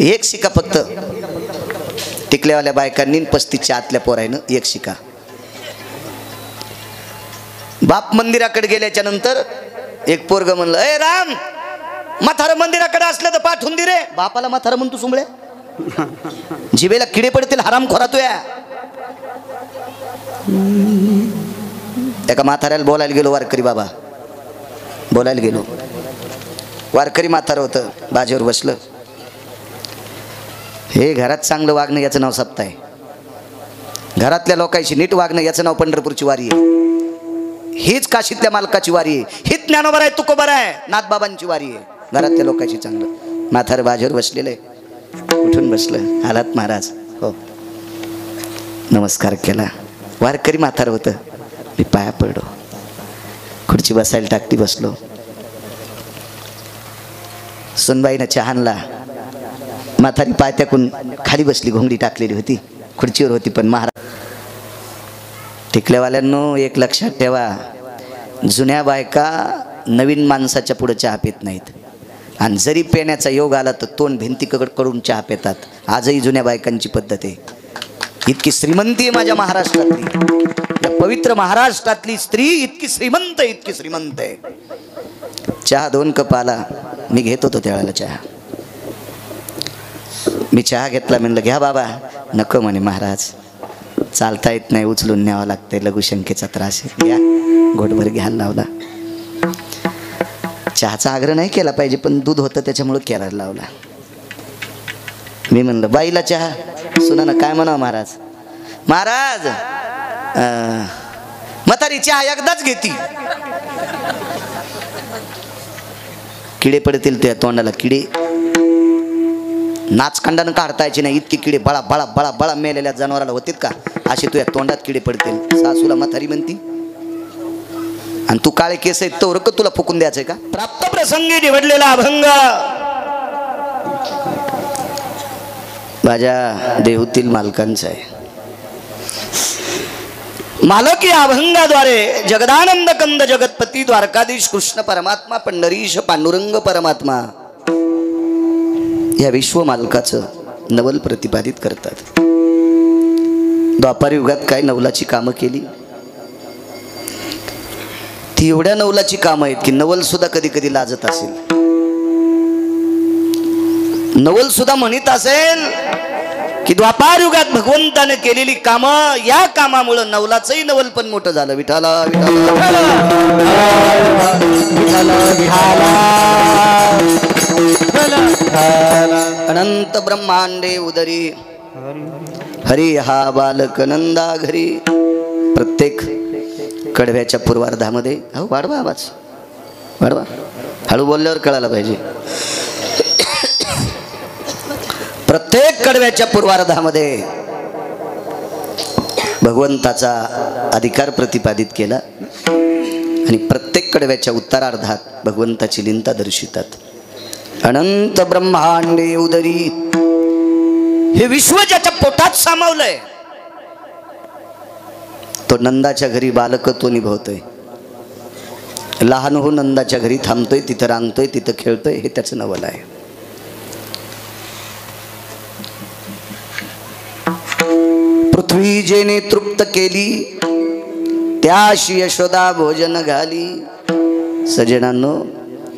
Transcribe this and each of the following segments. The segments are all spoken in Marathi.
एक शिका फक्त टिकल्यावाल्या बायकांनी 35च्या आतल्या पोरायनं एक शिका. बाप मंदिराकडे गेल्याच्या नंतर एक पोरग म्हणलं, ए राम, म्हातारं मंदिराकडे असलं तर पाठवून दे रे. बापाला म्हातारं म्हणतो सुंबळे, जिबेला किडे पडतील हराम खोरा तू या. एका म्हाताऱ्याला बोलायला गेलो, वारकरी बाबा बोलायला गेलो. वारकरी म्हातारं होतं, बाजेवर बसलं. हे घरात चांगलं वागणं याचं नाव सप्ताह आहे, घरातल्या लोकांशी नीट वागणं याचं नाव पंढरपूरची वारी आहे, हीच काशीतल्या मालकाची वारी आहे, हीच ज्ञानोबा आहे तुकोबा आहे नाथबाबांची वारी आहे. घरातल्या लोकांशी चांगलं. म्हातारं बाजेवर बसलेलं आहे, उठून बसलं. आलात महाराज? हो. नमस्कार केला. वारकरी म्हातारं होतं. मी पाया पडलो, खुर्ची बसायला टाकली, बसलो. सुनबाईनं चहा आणला. म्हातारी पायत्याकून खाली बसली, घोंगडी टाकलेली होती, खुर्चीवर होती. पण महाराज, टिकल्यावाल्यांनो एक लक्षात ठेवा, जुन्या बायका नवीन माणसाच्या पुढे चहा पित नाहीत, आणि जरी पेण्याचा योग आला तर तोंड भिंतीकडून चहा पितात. आजही जुन्या बायकांची पद्धत आहे. इतकी श्रीमंती आहे माझ्या महाराष्ट्रातली, या पवित्र महाराष्ट्रातली स्त्री इतकी श्रीमंत आहे, इतकी श्रीमंत आहे. चहा 2 कप आला. मी घेत होतो त्यावेळेला चहा. मी चहा घेतला. म्हणलं घ्या बाबा. नको म्हणे महाराज, चालता येत नाही, उचलून न्यावं लागतंय, लघुशंकेचा त्रास आहे. घ्या. घोटभर घ्यायला लावला. चहाचा आग्रह नाही केला पाहिजे, पण दूध होतं त्याच्यामुळे करायला लावला. मी म्हणलं बाईला चहा. सुनानं काय म्हणावं महाराज? महाराज म्हातारी चहा एकदाच घेती, किडे पडतील त्या तोंडाला, किडे नाचखंडानं काढता यायचे नाही, इतके किडे बळा बळा बळा बळा मेलेल्या जनावराला होतील का असे तुझ्या तोंडात किडे पडतील. सासूला म्हातारी म्हणती, आणि तू काळे केस आहेत तो रक तुला फुकून द्यायचंय का? प्राप्त प्रसंगी निवडलेला अभंग माझ्या देहूतील मालकांचा आहे. मालक या अभंगाद्वारे जगदानंद कंद जगतपती द्वारकाधीश कृष्ण परमात्मा पंढरीश पांडुरंग परमात्मा या विश्व मालकाचं नवल प्रतिपादित करतात. द्वापार युगात काय नवलाची कामं केली, ती एवढ्या नवलाची कामं आहेत की नवल सुद्धा कधी कधी लाजत असेल, नवल सुद्धा म्हणत असेल की द्वापार युगात भगवंताने केलेली कामं, या कामामुळे नवलाचंही नवल पण मोठं झालं. विठाला विठाला अनंत ब्रह्मांडे उदरी हरी हा बालक नंदा घरी. प्रत्येक कडव्याच्या पूर्वार्धामध्ये, अहो वाढवा आवाज, वाढवा, हळू बोलल्यावर कळायला पाहिजे. प्रत्येक कडव्याच्या पूर्वार्धामध्ये भगवंताचा अधिकार प्रतिपादित केला, आणि प्रत्येक कडव्याच्या उत्तरार्धात भगवंताची लीनता दर्शितात. अनंत ब्रह्मांडे उदरी, हे विश्व ज्याच्या पोटात सामावलंय तो नंदाच्या घरी बालक तो निभवतोय. लहान हो नंदाच्या घरी थांबतोय, तिथं रांगतोय, तिथं खेळतोय, हे त्याचं नवल आहे. पृथ्वी जेने तृप्त केली त्याशी यशोदा भोजन घाली. सजनांनो,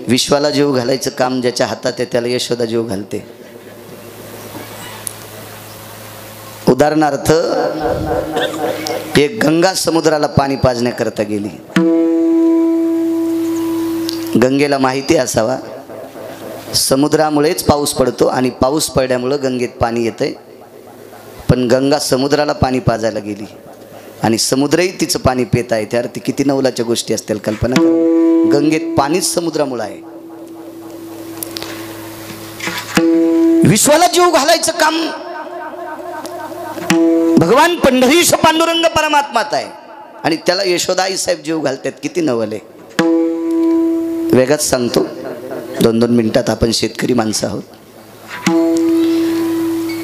विश्वाला जीव घालायचं काम ज्याच्या हातात आहे त्याला यशोदा जीव घालते. उदाहरणार्थ, एक गंगा समुद्राला पाणी पाजण्याकरता गेली. गंगेला माहिती असावा समुद्रामुळेच पाऊस पडतो, आणि पाऊस पडल्यामुळे गंगेत पाणी येतंय. पण गंगा समुद्राला पाणी पाजायला गेली, आणि समुद्रही तिचं पाणी पित आहे. त्यावर ती किती नवलाच्या गोष्टी असतील कल्पना करा. गंगेत पाणीच समुद्रामुळे आहे. विश्वाला जीव घालायचं काम भगवान पंढरीश पांडुरंग परमात्माच आहे, आणि त्याला यशोदाई साहेब जीव घालतात. किती नवल आहे. वेगळाच सांगतो, 2-2 मिनिटात. आपण शेतकरी माणसं आहोत.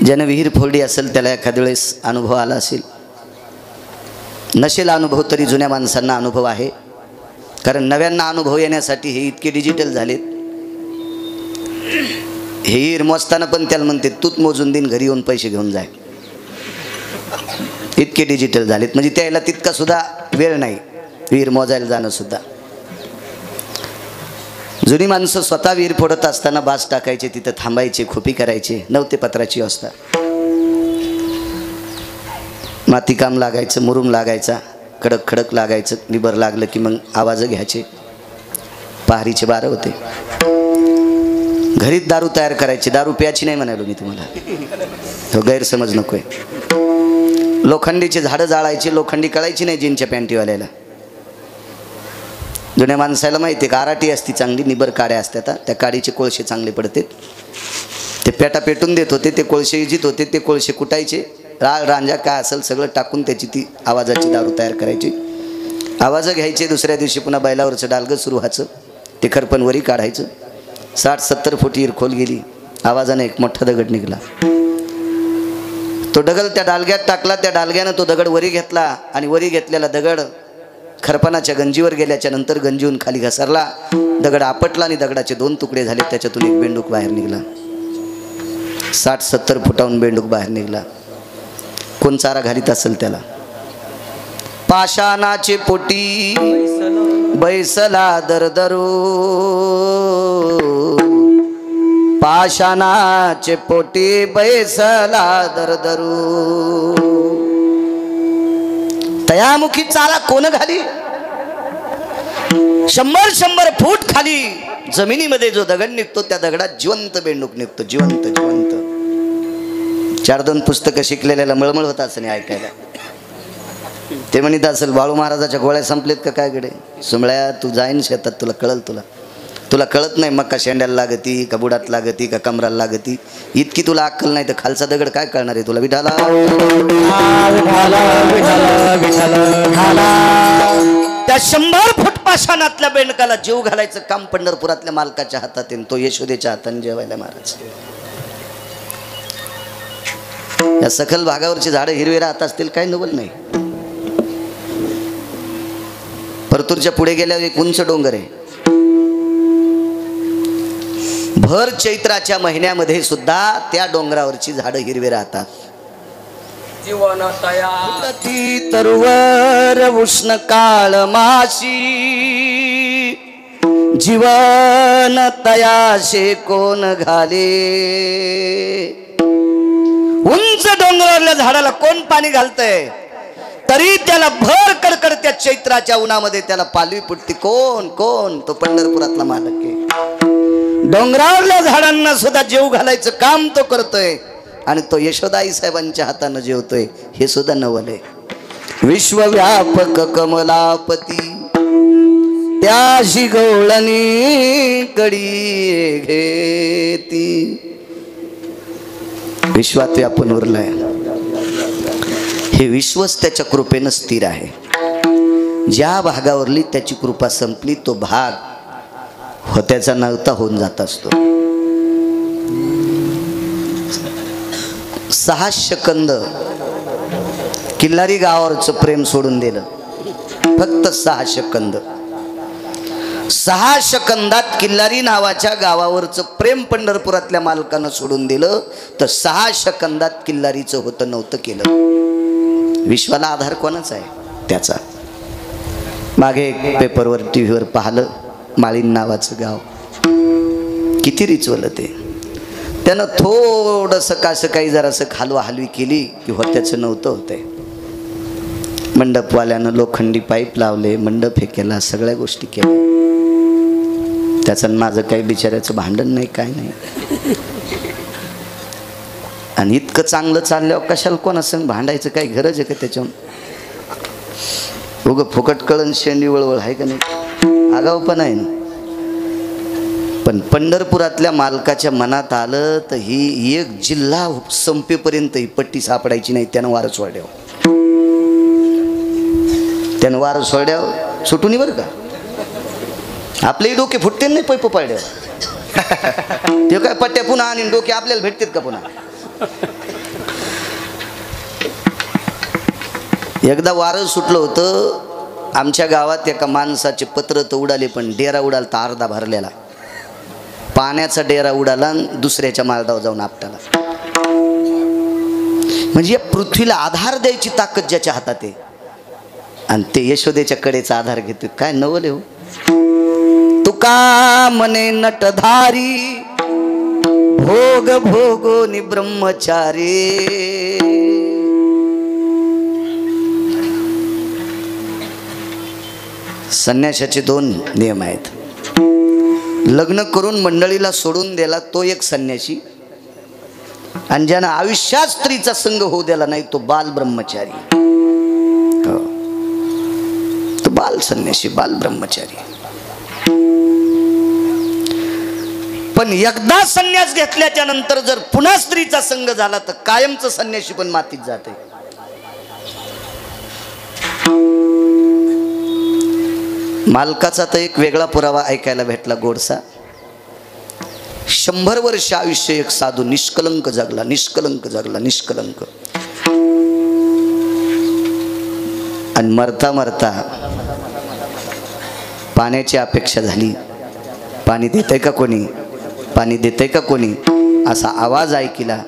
ज्यानं विहीर फोडली असेल त्याला एखाद्या वेळेस अनुभव आला असेल, नसेल अनुभव तरी जुन्या माणसांना अनुभव आहे. कारण नव्यांना अनुभव येण्यासाठी हे इतके डिजिटल झालेत. हे हिर मोजताना पण त्याला म्हणते तूच मोजून देईन, घरी येऊन पैसे घेऊन जाय. इतके डिजिटल झालेत म्हणजे त्याला तितका सुद्धा वेळ नाही विहीर मोजायला जाणं सुद्धा. जुनी माणसं स्वतः विहीर फोडत असताना बास टाकायचे, तिथं थांबायचे, खोपी करायचे. नव्हते पत्राची व्यवस्था. माती काम लागायचं, मुरुम लागायचा, कडक खडक लागायचं. निबर लागलं की मग आवाज घ्यायचे. पहारीचे बारं होते. घरीच दारू तयार करायची. दारू प्यायची नाही म्हणालो मी तुम्हाला, तो गैरसमज नकोय. लोखंडीची झाडं जाळायची. लोखंडी कळायची नाही जीनच्या पॅन्टीवाल्याला. जुन्या माणसाला माहिती आहे का, आराटी असती चांगली, निबर काड्या असतात. त्या काडीचे कोळशे चांगले पडतात. ते पेटा पेटून देत होते, ते कोळशे इजित होते. ते कोळशे कुटायचे, राळ रांजा काय असेल सगळं टाकून त्याची ती आवाजाची दारू तयार करायची. आवाज घ्यायचे. दुसऱ्या दिवशी पुन्हा बैलावरचं डालगं सुरू व्हायचं. ते खरपण वरी काढायचं. 60-70 फूट हिर खोल गेली. आवाजाने एक मोठा दगड निघाला. तो दगड त्या डालग्यात टाकला. त्या डालग्यानं तो दगड वरी घेतला आणि वरी घेतलेला दगड खरपणाच्या गंजीवर गेल्याच्या नंतर गंजीहून खाली घसरला. दगड आपटला आणि दगडाचे 2 तुकडे झाले. त्याच्यातून एक बेंडूक बाहेर निघाला. 60-70 फुटाहून बेंडूक बाहेर निघाला. कोण चारा घालीत असेल त्याला. पाषाणाचे पोटी बैसला दरदरू, पाषाणाचे पोटी बैसला दरदरू. तयामुखी चाला कोण घाली. 100-100 फूट खाली जमिनीमध्ये जो दगड निघतो त्या दगडात जिवंत बेंडूक निघतो. जिवंत जिवंत. 4-2 पुस्तकं शिकलेल्याला मळमळ होत असं नाही ऐकायला. ते म्हणत असेल बाळू महाराजाच्या गोळ्या संपलेत का काय कडे. सुमळ्या तू जाईन शेतात, तुला कळल. तुला कळत नाही मक्का शेंड्याला लागती का बुडात लागती का कमराला लागती. इतकी तुला अक्कल नाही तर खालचा दगड काय कळणार आहे तुला. विठाला त्या 100 फूट पाषाणातल्या बेंडकाला जीव घालायचं काम पंढरपुरातल्या मालकाच्या हातात आहे. तो यशोदेच्या हाताने जेवायला महाराज. या सखल भागावरची झाडं हिरवी राहत असतील काही नवल नाही. परतूरच्या पुढे गेल्यावर एक उंच डोंगर आहे. भर चैत्राच्या महिन्यामध्ये सुद्धा त्या डोंगरावरची झाडं हिरवी राहतात. ती तरुवर उष्ण काळ माशी, जीवन तयाशे कोण घाले. उंच डोंगरावरल्या झाडाला कोण पाणी घालतंय तरी त्याला भर कडकडत्या चैत्राच्या उन्हामध्ये त्याला पालवी फुटती. कोण कोण. तो पंढरपुरातला मालक आहे. डोंगरावरल्या झाडांना सुद्धा जीव घालायचं काम तो करतोय आणि तो यशोदाई साहेबांच्या हातानं जेवतोय. हे सुद्धा नवल आहे. विश्वव्यापक कमलापती त्याशी गवळणी कडी घेती. विश्वात व्यापून उरलाय. हे विश्वच त्याच्या कृपेनं स्थिर आहे. ज्या भागावरली त्याची कृपा संपली तो भाग होत्याचा नव्हता होऊन जात असतो. 6 शकंद किल्लारी गावावरचं प्रेम सोडून दिलं. फक्त 6 शकंद. 6 शकंदात किल्लारी नावाच्या गावावरचं प्रेम पंढरपुरातल्या मालकानं सोडून दिलं. तर 6 शकंदात किल्लारीचं होतं नव्हतं केलं. विश्वाला आधार कोणाचा आहे त्याचा. मागे एक पेपरवर टीव्हीवर पाहिलं. माळीन नावाचं गाव किती रिचवलं ते. त्यानं थोडंसं कसं काही जरासं खालवा हलवी केली की होत्याचं नव्हतं होतंय. मंडपवाल्यानं लोखंडी पाईप लावले, मंडप हे केला, सगळ्या गोष्टी केल्या. त्याचं माझं काही बिचाऱ्याचं भांडण नाही काय नाही. आणि इतकं चांगलं चालल्यावर कशाला कोणासंग भांडायचं काही गरज आहे का त्याच्यावर. उगं फुकट कळण शेंडी वळवळ आहे का नाही. आगाव पण आहे ना. पण पंढरपुरातल्या मालकाच्या मनात आलं तर ही एक जिल्हा संपेपर्यंत ही पट्टी सापडायची नाही. त्यानं वारं सोड्याव. त्यानं वारं सोड्याव सुटून बरं का. आपले डोके फुटते नाही पैप पाड्यावर. ते काय पट्ट्या पुन्हा आणि डोके आपल्याला भेटतात का पुन्हा. एकदा वारं सुटलं होतं आमच्या गावात. एका माणसाचे पत्र तर उडाले पण डेरा उडाल तर अर्धा भरलेला. पाण्याचा डेरा उडाला आणि दुसऱ्याच्या माळावर जाऊन आपटाला. म्हणजे या पृथ्वीला आधार द्यायची ताकद ज्याच्या हातात आहे आणि ते यशोदेच्या कडेचा आधार घेतो. काय नवले हो. तुका मने नटधारी भोग भोगोनी ब्रह्मचारी. संन्यासाचे 2 नियम आहेत. लग्न करून मंडळीला सोडून दिला तो एक संन्यासी, आणि ज्यानं आयुष्यात स्त्रीचा संग होऊ दिला नाही तो बाल ब्रह्मचारी. तो बाल संन्यासी, बाल ब्रह्मचारी. पण एकदा संन्यास घेतल्याच्या नंतर जर पुन्हा स्त्रीचा संग झाला तर कायमचं संन्यासी पण मातीत जाते. मालकाचा तर एक वेगळा पुरावा ऐकायला भेटला गोडसा. 100 वर्ष आयुष्य एक साधू निष्कलंक जगला, निष्कलंक जगला, निष्कलंक. आणि मरता मरता पाण्याची अपेक्षा झाली. पाणी देतंय का कोणी, पाणी देतंय का कोणी असा आवाज ऐकला.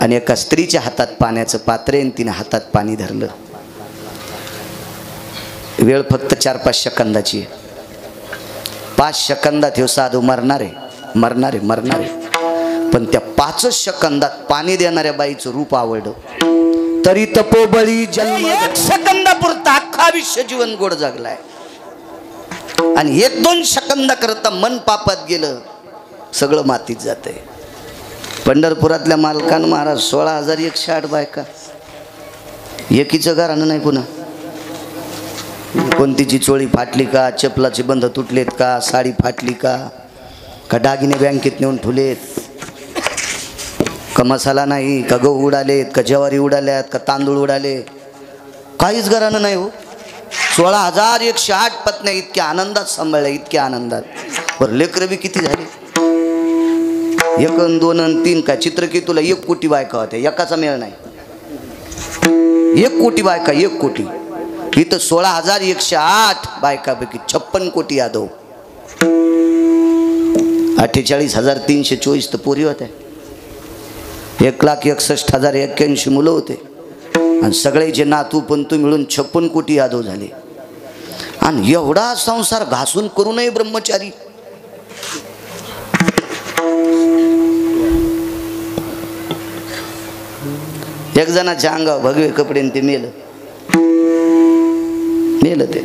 आणि एका स्त्रीच्या हातात पाण्याचं पात्र आहे, तिने हातात पाणी धरलं. वेळ फक्त 4-5 सेकंदाची. 5 सेकंदात हे साधू मरणार आहे, मरणार आहे, मरणार आहे. पण त्या 5 सेकंदात पाणी देणाऱ्या बाईचं रूप आवडलं. तरी तपोबळी जन्म 1 सेकंदापुरता अख्खा आयुष्य जीवन गोड जगलाय. आणि 1-2 सेकंदाकरता मन पापात गेलं, सगळं मातीत जातंय. पंढरपुरातल्या मालकान महाराज 16,108 बायका. एकीचं घरानं नाही पुन्हा. कोणतीची चोळी फाटली का, चपलाचे बंध तुटलेत का, साडी फाटली का, का दागिने बँकेत नेऊन ठुलेत, का मसाला नाही, का गहू उडालेत, का ज्वारी उडाल्यात, का तांदूळ उडाले, काहीच घरानं नाही हो. 16,108 पत्न्या इतक्या आनंदात सांभाळल्या, इतक्या आनंदात. बरं लेकरं बी किती झाले. 1 अन 2 अन 3 का चित्रकेतूला 1 कोटी बायका होत्या, एकाचा मेळ नाही. 1 कोटी बायका, 1 कोटी. इथं 16,108 बायकापैकी 56 कोटी यादव. 48,324 तर पोरी होत्या. 1,61,081 मुलं होते. आणि सगळ्याचे नातू पंतू मिळून 56 कोटी यादव झाले. आणि एवढा संसार घासून करू नये ब्रह्मचारी. एक जणाच्या अंगावर भगवे कपडे ते मेलं. मेलं ते.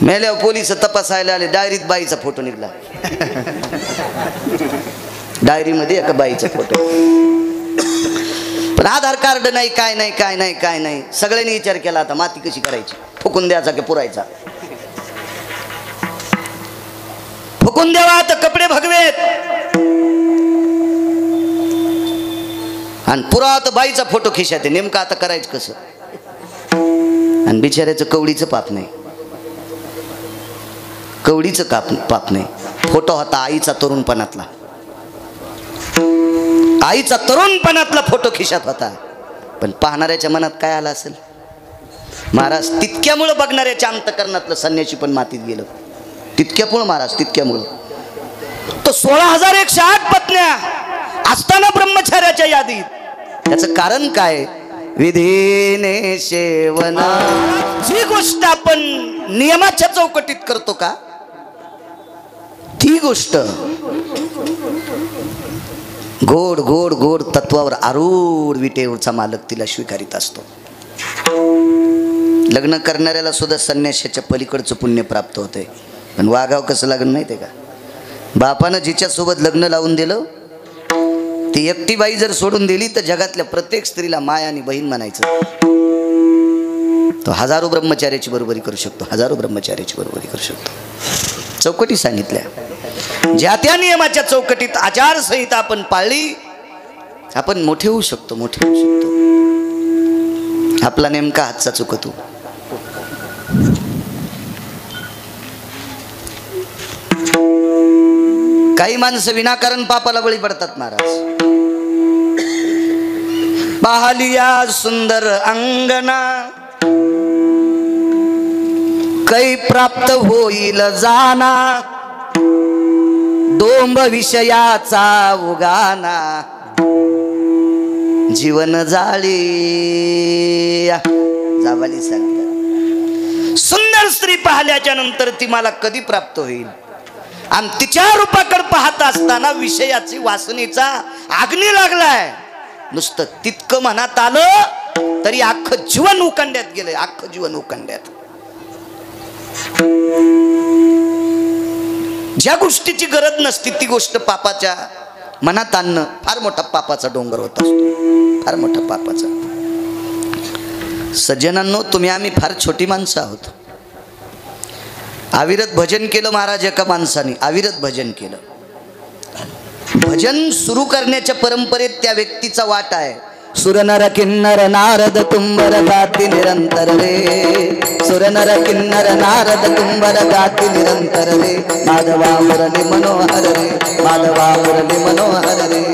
मेल्यावर पोलिस तपासायला आले. डायरीत बाईचा फोटो निघला. डायरीमध्ये एका बाईचा फोटो. पण आधार कार्ड नाही, काय नाही, काय नाही, काय नाही. सगळ्यांनी विचार केला आता माती कशी करायची, फुकून द्यायचा की पुरायचा. फुकून द्यावा तर कपडे भगवेत, आणि पुरावा तर बाईचा फोटो खिशात आहे. नेमकं आता करायचं कसं. आणि बिचाऱ्याचं कवडीचं पाप नाही, कवडीचं पाप नाही. फोटो होता आईचा तरुणपणातला, आईचा तरुणपणातला फोटो खिशात होता. पण पाहणाऱ्याच्या मनात काय आलं असेल महाराज. तितक्यामुळं बघणाऱ्याच्या अंतकरणातलं संन्यासी पण मातीत गेलं. तितक्यामुळं महाराज, तितक्यामुळं. तो 16,108 पत्न्या असताना ब्रह्मचार्याच्या यादीत. त्याचं कारण काय. विधीने सेवना. जी गोष्ट आपण नियमाच्या चौकटीत करतो का, ती गोष्ट गोड गोड गोड तत्वावर आरूढ विटेवरचा मालक तिला स्वीकारित असतो. लग्न करणाऱ्याला सुद्धा संन्यासाच्या पलीकडचं पुण्य प्राप्त होते. पण वागाव कसं लग्न माहिती आहे का. बापानं जिच्यासोबत लग्न लावून दिलं ती एकटी बाई जर सोडून दिली तर जगातल्या प्रत्येक स्त्रीला माय आणि बहीण म्हणायचं. तो हजारो ब्रह्मचार्याची बरोबरी करू शकतो, हजारो ब्रह्मचार्याची बरोबरी करू शकतो. चौकटी सांगितल्या. ज्या त्या नियमाच्या चौकटीत आचारसंहिता आपण पाळली, आपण मोठे होऊ शकतो, मोठे होऊ शकतो. आपला नेमका हातचा चुकतो. काही माणसं विनाकारण पापाला बळी पडतात महाराज. पाहलिया सुंदर अंगना कै प्राप्त होईल जाना. डोंब विषयाचा उगाना जीवन जाळी जावाली सांगतात सुंदर स्त्री पाहिल्याच्या नंतर ती मला कधी प्राप्त होईल आणि तिच्या रूपाकडे पाहत असताना विषयाची वासनेचा अग्नी लागलाय नुसतं तितकं मनात आलं तरी अख्खं जीवन उकंड्यात गेलंय अख्खं जीवन उकंड्यात ज्या गोष्टीची गरज नसती ती गोष्ट पापाच्या मनात आणणं फार मोठा पापाचा डोंगर होत असतो फार मोठा पापाचा सज्जनांनो तुम्ही आम्ही फार छोटी माणसं आहोत अविरत भजन केलं महाराज एका माणसाने अविरत भजन केलं भजन सुरू करण्याच्या परंपरेत त्या व्यक्तीचा वाट आहे सुरनर किन्नर नारद तुंबर गाती निरंतर रे सुरनर किन्नर नारद तुंबर गाती निरंतर रे माधवा मुरली मनोहर रे माधवा मुरली मनोहर रे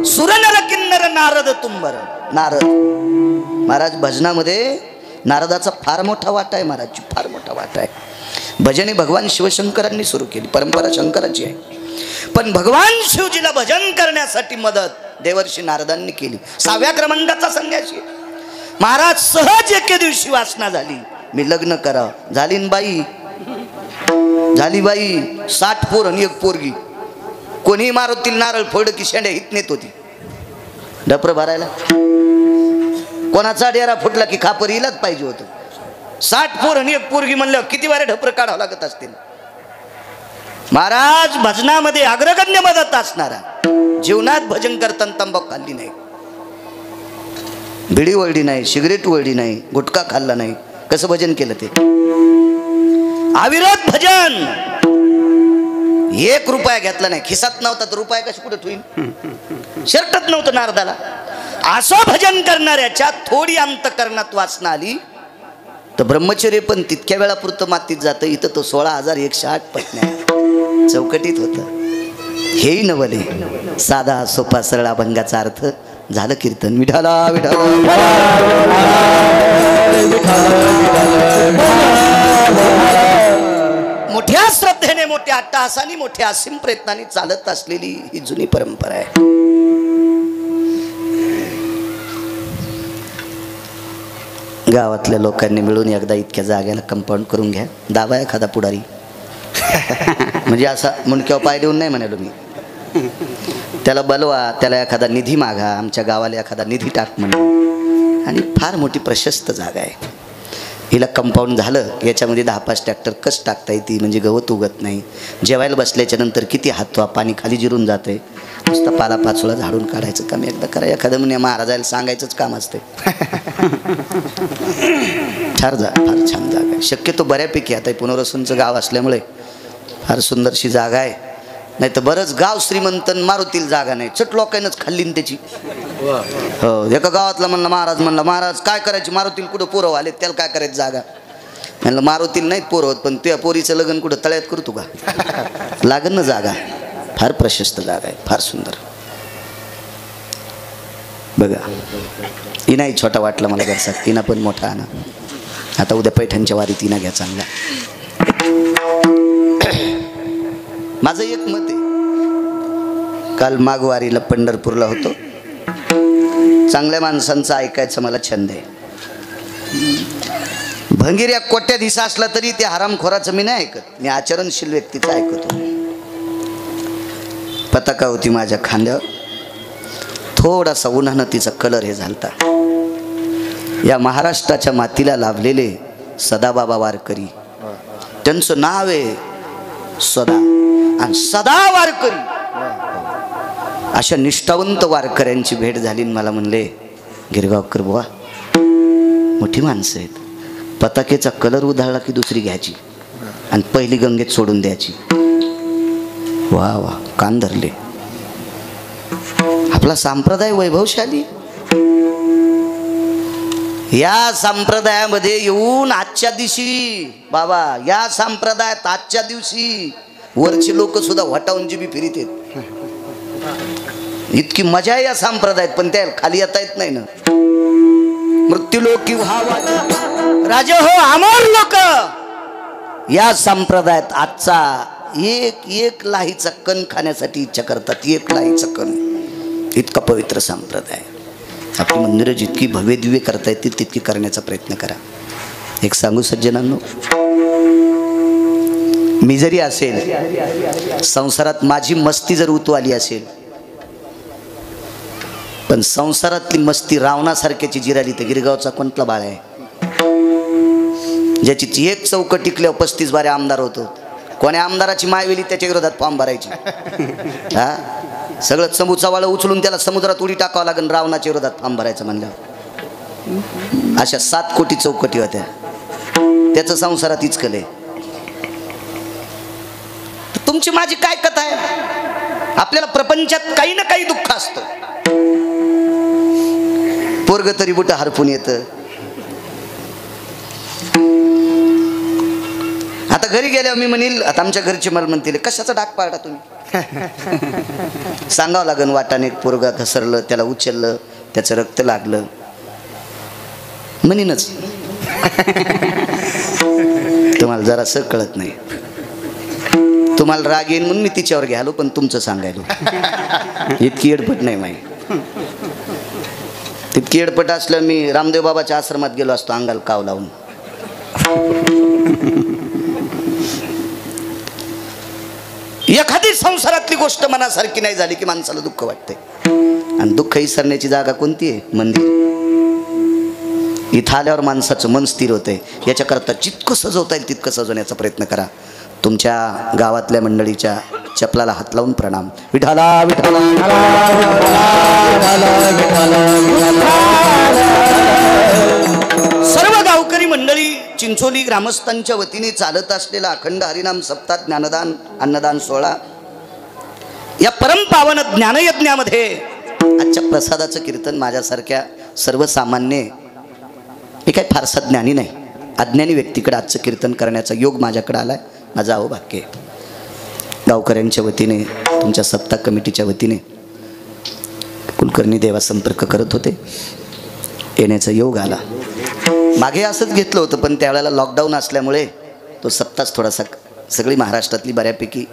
सुरनर किन्नर नारद तुंबर नारद महाराज भजनामध्ये नारदाचा फार मोठा वाटा आहे महाराजची फार मोठा वाटा आहे भजने भगवान शिवशंकरांनी सुरू केली परंपरा शंकराची आहे पण भगवान शिवजीला भजन करण्यासाठी मदत देवर्षी नारदांनी केली 6व्या क्रमांकाचा संन्यासी महाराज सहज एके दिवशी वासना झाली मी लग्न करा झाली बाई झाली बाई 60 पोर आणि एक पोरगी कोणी मारुतील नारळ फोड की शेंड्या हित नेत होती डपर भरायला कोणाचा डेरा फुटला की खापर इलाच पाहिजे होतं 60 पोर आणि एक पोरगी म्हणल्यावर किती वारे ढपर काढावं लागत असतील महाराज भजनामध्ये अग्रगण्य मदत असणारा जीवनात भजन करताना तंबाखू खाल्ली नाही बिडी वळली नाही सिगरेट वळली नाही गुटखा खाल्ला नाही कसं भजन केलं ते अविरत भजन 1 रुपया घेतला नाही खिसात नव्हता तर रुपया कशी कुठे ठेवीन शर्टच नव्हतं नारदाला असं भजन करणाऱ्याच्या थोडी अंतकरणात वासना आली तर ब्रह्मचर्य पण तितक्या वेळापुरतं मातीत जातं इथं तो 16,108 पत्न्या चौकटीत होतं हेही नवले साधा सोपा सरळ अभंगाचा अर्थ झालं कीर्तन विठाला विठाला मोठ्या श्रद्धेने मोठ्या अट्टहासाने मोठ्या असीम प्रयत्नाने चालत असलेली ही जुनी परंपरा आहे गावातल्या लोकांनी मिळून एकदा इतक्या जागेला कंपाऊंड करून घ्या दाबा एखादा पुढारी म्हणजे असा मुंडक्यावर पाय देऊन नाही म्हणालो मी त्याला बोलवा त्याला एखादा निधी मागा आमच्या गावाला एखादा निधी टाक म्हणून आणि फार मोठी प्रशस्त जागा आहे हिला कंपाऊंड झालं याच्यामध्ये 10-5 ट्रॅक्टर कस टाकता येते म्हणजे गवत उगत नाही जेवायला बसल्याच्या नंतर किती हातवा पाणी खाली जिरून जाते नुसता पाला पाचोळा झाडून काढायचं काम एकदा करा एखादं म्हणजे महाराजाला सांगायचंच काम असते फार छान जागा आहे शक्यतो बऱ्यापैकी आता पुनर्वसूंचं गाव असल्यामुळे फार सुंदरशी जागा आहे नाही तर बरंच गाव श्रीमंत मारुतील जागा नाही चट लोकांनाच खाल्ली त्याची हो एका गावातला म्हणलं महाराज काय करायची मारुतील कुठं पोरं आले त्याला काय करायची जागा म्हणलं मारुतील नाहीत पोरं होत पण त्या पोरीचं लग्न कुठं तळ्यात करतो का लागन ना जागा फार प्रशस्त जागा आहे फार सुंदर बघा इनाही छोटा वाटला मला घरचा तिना पण मोठा आणा आता उद्या पैठणच्या वारी तिना घ्या चांगला माझं एक मत आहे काल माघवारीला पंढरपूरला होतो चांगल्या माणसांचं ऐकायचं मला छंद आहे भंगीऱ्या कोट्याधीश असला तरी त्या हरामखोराचं मी नाही ऐकत मी आचरणशील व्यक्तीचं ऐकतो पताका होती माझ्या खांद्यावर थोडासा उन्हानं तिचा कलर हे झालता या महाराष्ट्राच्या मातीला लाभलेले सदाबाबा वारकरी त्यांचं नाव आहे सदा आणि सदा वारकरी अशा निष्ठावंत वारकऱ्यांची भेट झाली मला म्हणले गिरगावकर बुवा मोठी माणसं आहेत पताकेचा कलर उधळला की दुसरी घ्यायची आणि पहिली गंगेत सोडून द्यायची वा वा कान धरले आपला संप्रदाय वैभवशाली या संप्रदायामध्ये येऊन आजच्या दिवशी बाबा या संप्रदायात आजच्या दिवशी वरची लोक सुद्धा वटावून जिबी फिरीत आहेत इतकी मजा आहे या संप्रदायात पण त्या खाली येता येत नाही ना मृत्यूलोकी व्हावा राजे हो अमर लोक या संप्रदायात आजचा एक एक लाहीचा कण खाण्यासाठी इच्छा करतात, एक लाहीचा कण. इतका पवित्र संप्रदाय. आपली मंदिरं जितकी भव्य दिव्य करता येतील तितकी करण्याचा प्रयत्न करा. एक सांगू सज्जनांनो, मी जरी असेल संसारात माझी मस्ती जर उतू आली असेल, पण संसारातली मस्ती रावणासारख्याची जिराली तर गिरगावचा कोणता बाळ आहे ज्याची एक चौकट टिकल्यावर 35 बारे आमदार होतो. कोण्या आमदाराची मायवेली त्याच्या विरोधात फॉर्म भरायची. हा, सगळं चंबूचा वाळं उचलून त्याला समुद्रात उडी टाकावं लागेल रावणाच्या विरोधात फॉर्म भरायचं म्हणल्यावर. अशा 7 कोटी चौकटी होत्या. त्याचं संसारात इचकले. तुमची माझी काय कथा आहे? आपल्याला प्रपंचात काही ना काही दुःख असतं. पोरग तरी बुट हरपून येतं. आता घरी गेल्यावर मी म्हणेल, आता आमच्या घरचे मला म्हणतील कशाचा डाक पाडा तुम्ही. सांगावं लागेल वाटाने पोरगा घसरलं, त्याला उचललं, त्याचं रक्त लागलं म्हणीनच. तुम्हाला जरासं कळत नाही. तुम्हाला राग येईन म्हणून मी तिच्यावर घ्यालो, पण तुमचं सांगायलो. इतकी एडपट नाही माही. तितकी एडपट असलं मी रामदेव बाबाच्या आश्रमात गेलो असतो अंगाला काव लावून. एखादी संसारातली गोष्ट मनासारखी नाही झाली की माणसाला दुःख वाटते. आणि दुःख विसरण्याची जागा कोणती आहे? मंदिर. इथं आल्यावर माणसाचं मन स्थिर होतंय. याच्याकरता जितकं सजवता येईल तितकं सजवण्याचा प्रयत्न करा. तुमच्या गावातल्या मंडळीच्या चपलाला हात लावून प्रणाम. विठाला विठाला सर्व गावकरी मंडळी, चिंचोली ग्रामस्थांच्या वतीने चालत असलेला अखंड हरिनाम सप्ताह, ज्ञानदान, अन्नदान सोहळा, या परमपावन ज्ञानयज्ञामध्ये आजच्या प्रसादाचं कीर्तन माझ्यासारख्या सर्वसामान्य, मी काही फारसा ज्ञानी नाही, अज्ञानी व्यक्तीकडे आजचं कीर्तन करण्याचा योग माझ्याकडे आलाय. माझं अहोभाग्य. गावकऱ्यांच्या वतीने, तुमच्या सप्ताह कमिटीच्या वतीने कुलकर्णी देवा संपर्क करत होते. येण्याचा योग आला. मागे असंच घेतलं होतं, पण त्यावेळेला लॉकडाऊन असल्यामुळे तो सप्ताह थोडासा सगळी महाराष्ट्रातली बऱ्यापैकी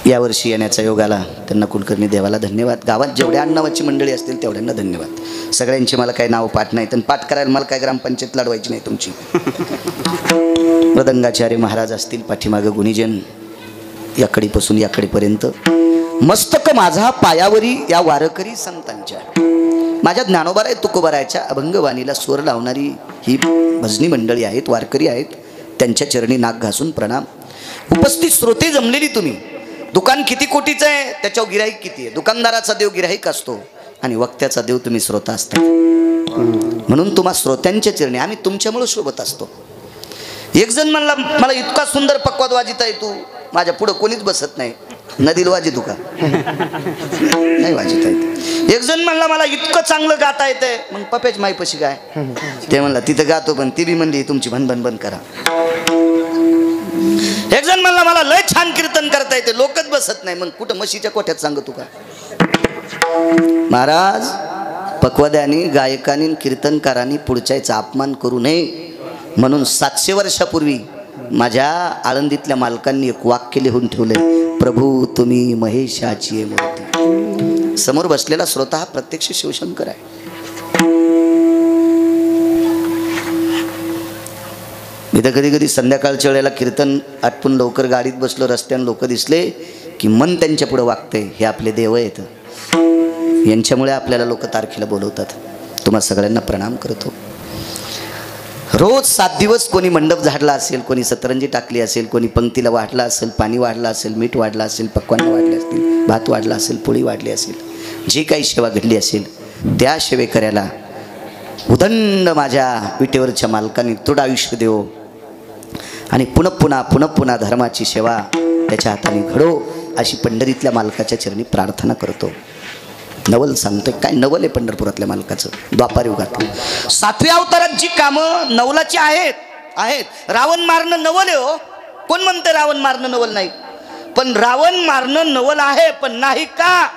यावर्षी येण्याचा योग आला. त्यांना कुलकर्णी देवाला धन्यवाद. गावात जेवढ्या अण्णावाची मंडळी असतील तेवढ्यांना धन्यवाद. सगळ्यांची मला काही नाव पाठ नाही, तर पाठ करायला मला काय ग्रामपंचायत लढवायची नाही तुमची. मृदंगाचार्य महाराज असतील, पाठीमागं गुणीजन, याकडीपासून याकडीपर्यंत. मस्तक माझा पायावरी या वारकरी संतांच्या, माझ्या ज्ञानोबाराय तुकोबारायच्या अभंगवाणीला स्वर लावणारी ही भजनी मंडळी आहेत, वारकरी आहेत. त्यांच्या चरणी नाक घासून प्रणाम. उपस्थित श्रोते जमलेली तुम्ही. दुकान किती कोटीचं आहे त्याच्यावर गिराईक किती आहे. दुकानदाराचा देव गिराईक असतो आणि वक्त्याचा देव तुम्ही श्रोता असता. म्हणून तुम्हा श्रोत्यांच्या चरणी आम्ही तुमच्यामुळे शोभत असतो. एक जण म्हणला, मला इतका सुंदर पक्वाद वाजिता येतो, माझ्या पुढं कोणीच बसत नाही. नदीला वाजितो का? नाही वाजिता येत. एक जण म्हणला, मला इतकं चांगलं गाता येतंय. मग पप्याच माईपाशी काय? ते म्हणला, तिथं गातो, पण ती बी म्हणली तुमची भनभन बंद करा. एक जण म्हणला, मला लय छान कीर्तन करता येते, लोकच बसत नाही. मग कुठं म्हशीच्या कोठ्यात सांगतो का? महाराज, पक्वाद्यानी, गायकांनी, कीर्तनकारांनी पुढच्याचा अपमान करू नये म्हणून 700 वर्षापूर्वी माझ्या आळंदीतल्या मालकांनी एक वाक्य लिहून ठेवले, प्रभू तुम्ही महेशाची मूर्ती. समोर बसलेला श्रोता हा प्रत्यक्ष शिवशंकर आहे. मी तर कधी कधी संध्याकाळच्या वेळेला कीर्तन आटपून लवकर गाडीत बसलो, रस्त्यानं लोक दिसले की मन त्यांच्या पुढे वागते. हे आपले देव आहेत, यांच्यामुळे आपल्याला लोक तारखेला बोलवतात. तुम्हा सगळ्यांना प्रणाम करतो. रोज 7 दिवस कोणी मंडप झाडला असेल, कोणी सतरंजी टाकली असेल, कोणी पंक्तीला वाढला असेल, पाणी वाढलं असेल, मीठ वाढलं असेल, पक्वान वाढले असतील, भात वाढला असेल, पोळी वाढली असेल, जी काही सेवा घडली असेल त्या सेवेकऱ्याला उदंड माझ्या विटेवरच्या मालकांनी तुड आयुष्य देव आणि पुन्हा पुन्हा धर्माची सेवा त्याच्या हाताने घडो अशी पंढरीतल्या मालकाच्या चरणी प्रार्थना करतो. नवल सांगतोय, काय नवल आहे पंढरपुरातल्या मालकाचं. द्वापार युगात 7व्या अवतारात जी कामं नवलाची आहेत. रावण मारणं नवल आहे हो. कोण म्हणते रावण मारणं नवल नाही? पण रावण मारणं नवल आहे, पण नाही का?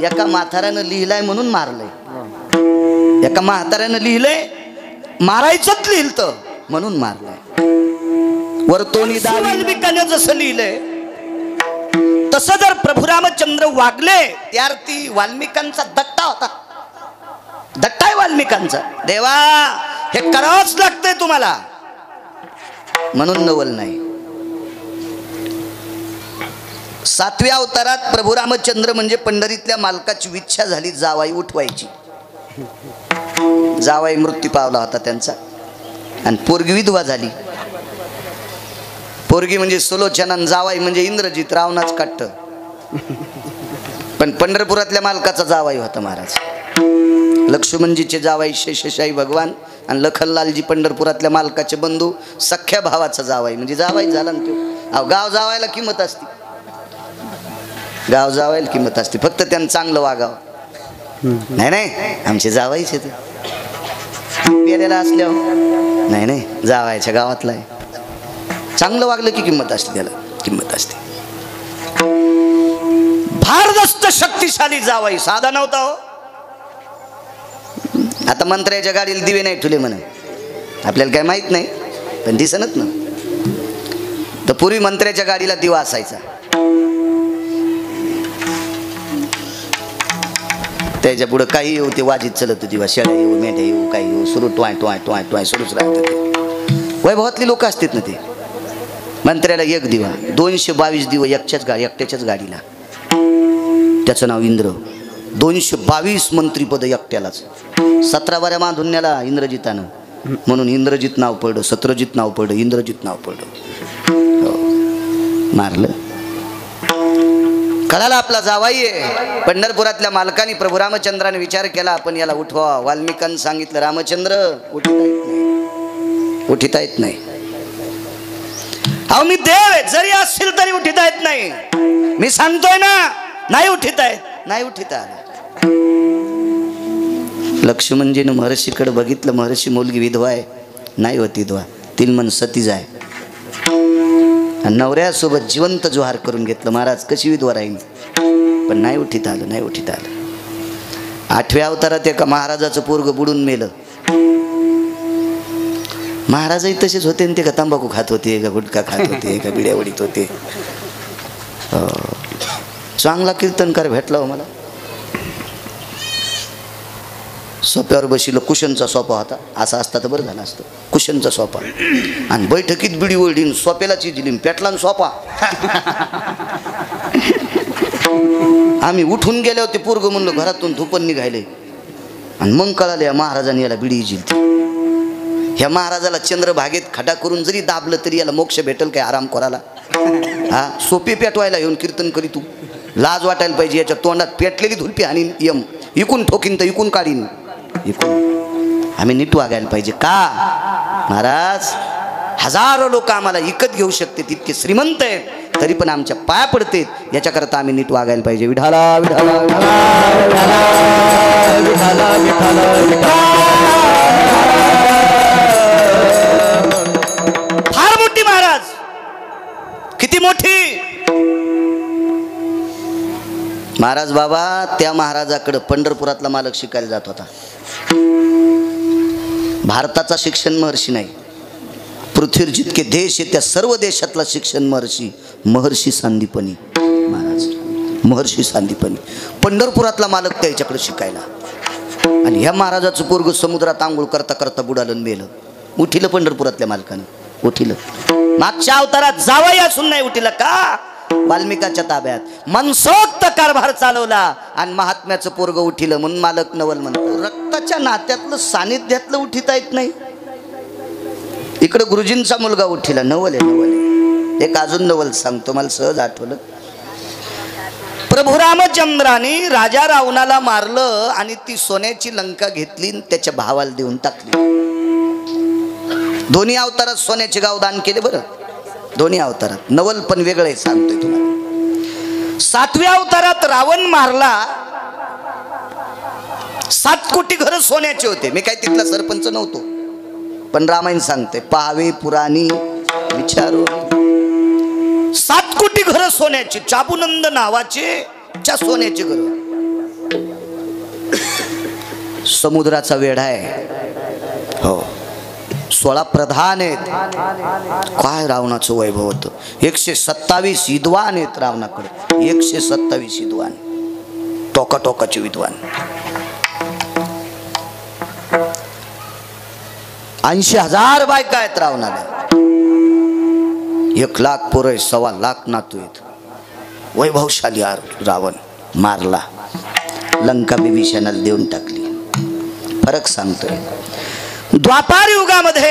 एका म्हाताऱ्यानं लिहिलाय म्हणून मारलंय. एका म्हाताऱ्यानं लिहिलंय, मारायचंच लिहिलं म्हणून मारलंय. वरतोनी वाल्मिकाने जसं लिहिलंय तसं जर प्रभू रामचंद्र वागले त्यार्थी वाल्मिकांचा दट्टा होता. दट्टा आहे वाल्मिकांचा. देवा हे करावंच लागतंय तुम्हाला म्हणून नवल नाही. 7व्या अवतारात प्रभू रामचंद्र म्हणजे पंढरीतल्या मालकाची इच्छा झाली जावाई उठवायची. जावाई मृत्यू पावला होता त्यांचा आणि पोरगी विधवा झाली. पोरगी म्हणजे सुलोचना, जावाई म्हणजे इंद्रजित, रावणाच काट्ट. पण पंढरपुरातल्या मालकाचा जावाई होता महाराज. लक्ष्मणजीचे जावाई शेषशाही भगवान आणि लखनलालजी पंढरपुरातल्या मालकाचे बंधू, सख्या भावाचा जावाई म्हणजे जावाई झाला ना तो. अहो गाव जावायला किंमत असते, गाव जावायला किंमत असते, फक्त त्यांना चांगलं वागावं. नाही नाही आमचे जावाईच येते पेरेला असल्यावर, नाही नाही जावायच्या गावातला आहे. चांगलं वागलं की किंमत असते, त्याला किंमत असते. भारदस्त शक्तिशाली जावाई, साधा नव्हता हो. आता मंत्र्याच्या गाडीला दिवे नाही ठुले म्हणे, आपल्याला काय माहित नाही पण दिसनच ना. तर पूर्वी मंत्र्याच्या गाडीला दिवा असायचा. त्याच्या पुढे काही येऊ ते वाजीत चलत दिवा, शेळ्या येऊ मेंढ्या येऊ काही येऊ सुरू टोय टोय टोय टोय सुरूच राहतं. ते वैभवातली लोक असतात ना ते. मंत्र्याला एक दिवा, 222 दिवस एकट्याच्याच गाडीला. त्याचं नाव इंद्र. 222 मंत्रीपद एकट्यालाच. 17 बाऱ्या माधुन्याला इंद्रजितानं, म्हणून इंद्रजित नाव पडलं, सत्रजित नाव पडलं, इंद्रजित नाव पडलं. मारलं. कळाला आपला जावाई आहे. पंढरपुरातल्या मालकाने प्रभू रामचंद्राने विचार केला आपण याला उठवा. वाल्मिकांनी सांगितलं रामचंद्र उठिता येत नाही, उठिता येत नाही. अहो मी देव आहे, जरी असतील तरी उठिता येत नाही. मी सांगतोय ना, नाही उठिता येत, नाही उठिता आलं. लक्ष्मणजीनं महर्षीकडे बघितलं. महर्षी मुलगी विधवा आहे, नाही होती विधवा, तिलमन सतीज आहे. आणि नवऱ्यासोबत जिवंत जोहार करून घेतलं. महाराज कशी विधवा राहील, पण नाही उठित आलं, नाही उठित आलं. 8व्या अवतारात एका महाराजाचं पोरग बुडून मेलं. महाराजही तसेच होते ना, ते का तंबाखू खात होते, का गुटखा खात होते, का बिड्या वडीत होते. चांगला कीर्तनकार भेटला हो मला. सोप्यावर बशील, कुशनचा सोपा होता, असा असता तर बरं झालं असतं. कुशनचा सोपा आणि बैठकीत बिडी ओढीन सोप्याला चिजलीन पेटला सोपा. आम्ही उठून गेले होते. पोरग म्हणलं घरातून धुपण निघायले आणि मग कळाले या महाराजांनी याला बिडी जिलती. ह्या महाराजाला चंद्रभागेत खडा करून जरी दाबलं तरी याला मोक्ष भेटल काय आराम करायला. हा सोपे पेटवायला येऊन कीर्तन करी तू. लाज वाटायला पाहिजे. याच्या तोंडात पेटलेली धुलपी आणि यम इकून ठोकीन तर इकून काढीन. इकून आम्ही नीट वागायला पाहिजे का महाराज. हजारो लोक आम्हाला इकत घेऊ शकते, इतके श्रीमंत आहेत, तरी पण आमच्या पाया पडते. याच्याकरता आम्ही नीट वागायला पाहिजे. विठाला विठाला फार मोठी महाराज, किती मोठी महाराज. बाबा त्या महाराजाकडे पंढरपुरातला मालक शिकायला जात होता. भारताचा शिक्षण महर्षी नाही, पृथ्वीवर जितके देश आहेत त्या सर्व देशातला शिक्षण महर्षी सांदीपनी महाराज. महर्षी सांदीपनी पंढरपुरातला मालक त्याच्याकडे शिकायला. आणि ह्या महाराजाचं पोरग समुद्रात आंघोळ करता करता बुडालं मेलं. उठिलं पंढरपुरातल्या मालकानं, उठिलं. मागच्या अवतारात जावई असून नाही उठिलं का. वाल्मिकाच्या ताब्यात मनसोक्त कारभार चालवला आणि महात्म्याचं पोरग उठिलं म्हणून मालक नवल म्हणतो. रक्ताच्या नात्यातलं सानिध्यातलं उठिता येत नाही. इकडे गुरुजींचा मुलगा उठिला. नवल आहे, नवल आहे. एक अजून नवल सांगतो, मला सहज आठवलं. प्रभू रामचंद्राने राजा रावणाला मारलं आणि ती सोन्याची लंका घेतली आणि त्याच्या भावाला देऊन टाकली. दोन्ही अवतारात सोन्याचे गाव दान केले बरं, दोन्ही अवतारात. नवल पण वेगळं आहे, सांगतोय तुम्हाला. 7व्या अवतारात रावण मारला. 7 कोटी घर सोन्याचे होते. मी काय तिथला सरपंच नव्हतो, पण रामायण सांगते पाहावे पुराणी विचारू. 7 कोटी घर सोन्याचे. चाबुनंद नावाचे सोन्याचे घर. समुद्राचा वेढा आहे हो. 16 प्रधान आहेत. काय रावणाचं वैभव होतं. 127 विद्वान आहेत रावणाकडे. 127 विद्वान, टोकाटोकाचे विद्वान. 80,000 बायका आहेत रावणाला. 1,00,000 पोरं, 1,25,000 नातू आहेत. वैभवशाली रावण मारला. लंका विभीषणाला देऊन टाकली. फरक सांगतोय. द्वापार युगामध्ये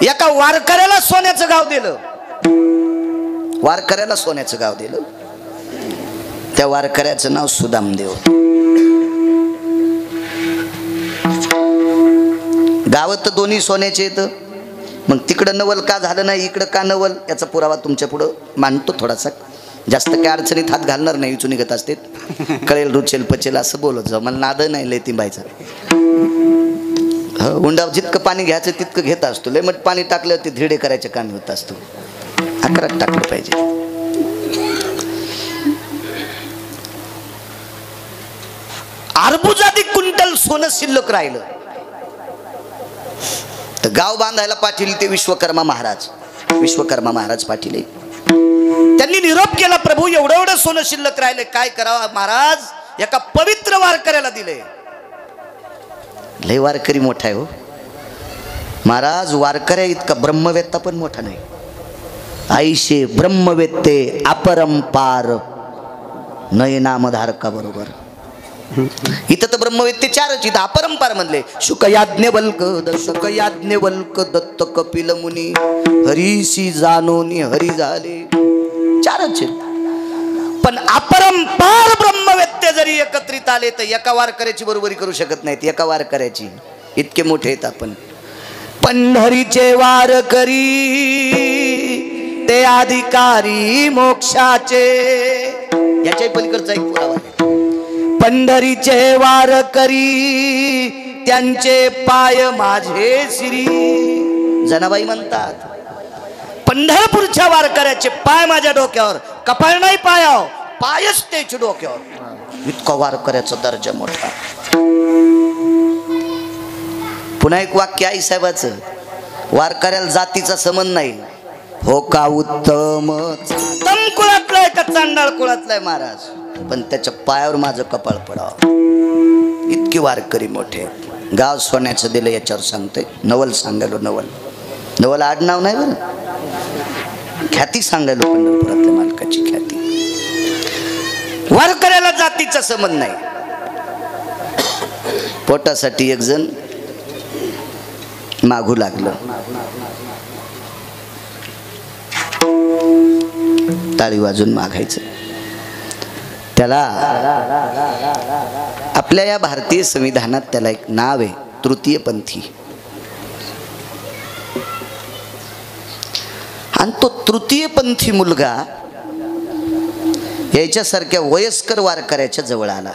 एका वारकऱ्याला सोन्याचं गाव दिलं. वारकऱ्याला सोन्याचं गाव दिलं. त्या वारकऱ्याचं नाव सुदामदेव. गावात तर दोन्ही सोन्याचे येतं. मग तिकडं नवल का झालं नाही, इकडं का नवल, याचा पुरावा तुमच्या पुढं मांडतो थोडासा. जास्त काय अडचणीत हात घालणार नाही. इचून निघत असते. कळेल रुचेल पचेल असं बोलत जाऊ. मला नाद नाही लय तिंबायचा. उंडाव जितकं पाणी घ्यायचं तितकं घेत असतो. लय मग पाणी टाकलं ते धिडे करायचे काम होत असतो. अकरात टाकलं पाहिजे. अर्बुजादी क्विंटल सोनं शिल्लक राहिलं. तर गाव बांधायला पाठील ते विश्वकर्मा महाराज. विश्वकर्मा महाराज पाठील. त्यांनी निरोप केला, प्रभू एवढं एवढं सोनं शिल्लक राहिले, काय करावं महाराज. एका पवित्र वारकऱ्याला दिले. लय वारकरी मोठा आहे हो महाराज. वारकऱ्या इतका ब्रह्मवेत्ता पण मोठा नाही. आईशे ब्रह्मवेत्ते अपरंपार नय नामधारका बरोबर. इथं तर ब्रह्मवेत्ते 4च. इथं अपरंपार म्हणले. शुक याज्ञवल्क दत्त कपिल मुनी हरीशी जानोनी हरी झाले. 4च. पण अपरंपार ब्रह्मवेत्ते जरी एकत्रित आले तर एका वारकऱ्याची बरोबरी करू शकत नाहीत. एका वारकऱ्याची इतके मोठे आहेत आपण. पंढरीचे वारकरी ते अधिकारी मोक्षाचे. याच्या पलीकडचा एक पुरावा आहे. पंढरीचे वारकरी त्यांचे पाय माझे श्री. जनाबाई म्हणतात, पंढरपूरच्या वारकऱ्याचे पाय माझ्या डोक्यावर, कपाळ नाही पायावर, पायच त्याच्या डोक्यावर. इतका वारकऱ्याचा दर्जा मोठा. पुन्हा एक वाक्य आई साहेबाचं. वारकऱ्याला जातीचा संबंध नाही. हो का उत्तम कुळातलाय का चांडाळ कुळातलाय महाराज, पण त्याच्या पायावर माझं कपाळ पडावं. इतके वारकरी मोठे. गाव सोन्याचं दिलं याच्यावर सांगतोय. नवल सांगायलो. नवल आडनाव नाही बरं, ख्याती सांगायलो. पंढरपुरातल्या मालकाची ख्याती. वारकऱ्याला जातीचा संबंध नाही. पोटासाठी एक जण मागू लागलं. टाळी वाजून मागायचं. त्याला आपल्या या भारतीय संविधानात त्याला एक नाव आहे, तृतीयपंथी. आणि तो तृतीयपंथी मुलगा याच्यासारख्या वयस्कर वारकऱ्याच्या जवळ आला.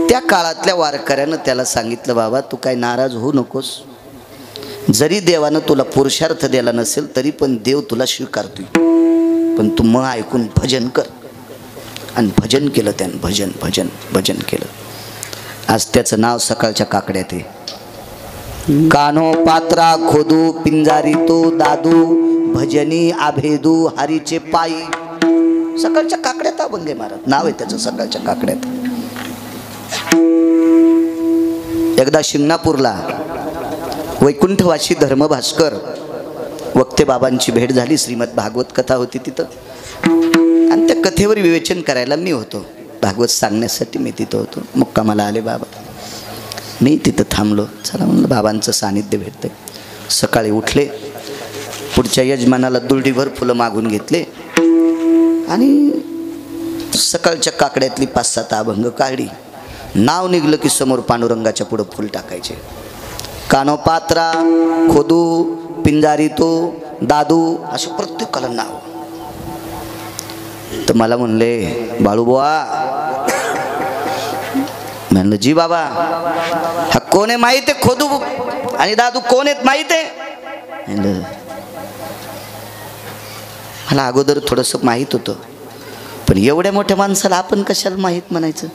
त्या काळातल्या वारकऱ्यानं त्याला सांगितलं, बाबा तू काय नाराज होऊ नकोस. जरी देवानं तुला पुरुषार्थ दिला नसेल तरी पण देव तुला स्वीकारतोय. पण तू मग ऐकून भजन कर. आणि भजन केलं त्यानं. भजन भजन भजन केलं. आज त्याचं नाव सकाळच्या काकड्यात आहे. कानो पात्रा खोदू पिंजारी तो दादू भजनी आभेदू हरीचे पायी. सकाळच्या काकड्यात अभंग आहे महाराज. नाव आहे त्याचं सकाळच्या काकड्यात. एकदा शिंगणापूरला वैकुंठवासी धर्मभास्कर वक्ते बाबांची भेट झाली. श्रीमद भागवत कथा होती तिथं. आणि त्या कथेवर विवेचन करायला मी होतो. भागवत सांगण्यासाठी मी तिथं होतो. मुक्कामाला आले बाबा. मी तिथं थांबलो. चला म्हणलं बाबांचं सानिध्य भेटतंय. सकाळी उठले. पुढच्या यजमानाला दुर्डीभर फुलं मागून घेतले. आणि सकाळच्या काकड्यातली 5-7 अभंग काढली. नाव निघलं की समोर पांडुरंगाच्या पुढं फुल टाकायचे. कानोपात्रा खोदू पिंजारी तो दादू असे प्रत्येकाला नाव. तर मला म्हणले, बाळूबुवा. म्हणलं जी बाबा. हा कोण आहे माहित आहे? खोदू आणि दादू कोण आहेत माहित आहे? मला अगोदर थोडंसं माहीत होतं. पण एवढ्या मोठ्या माणसाला आपण कशाला माहीत म्हणायचं.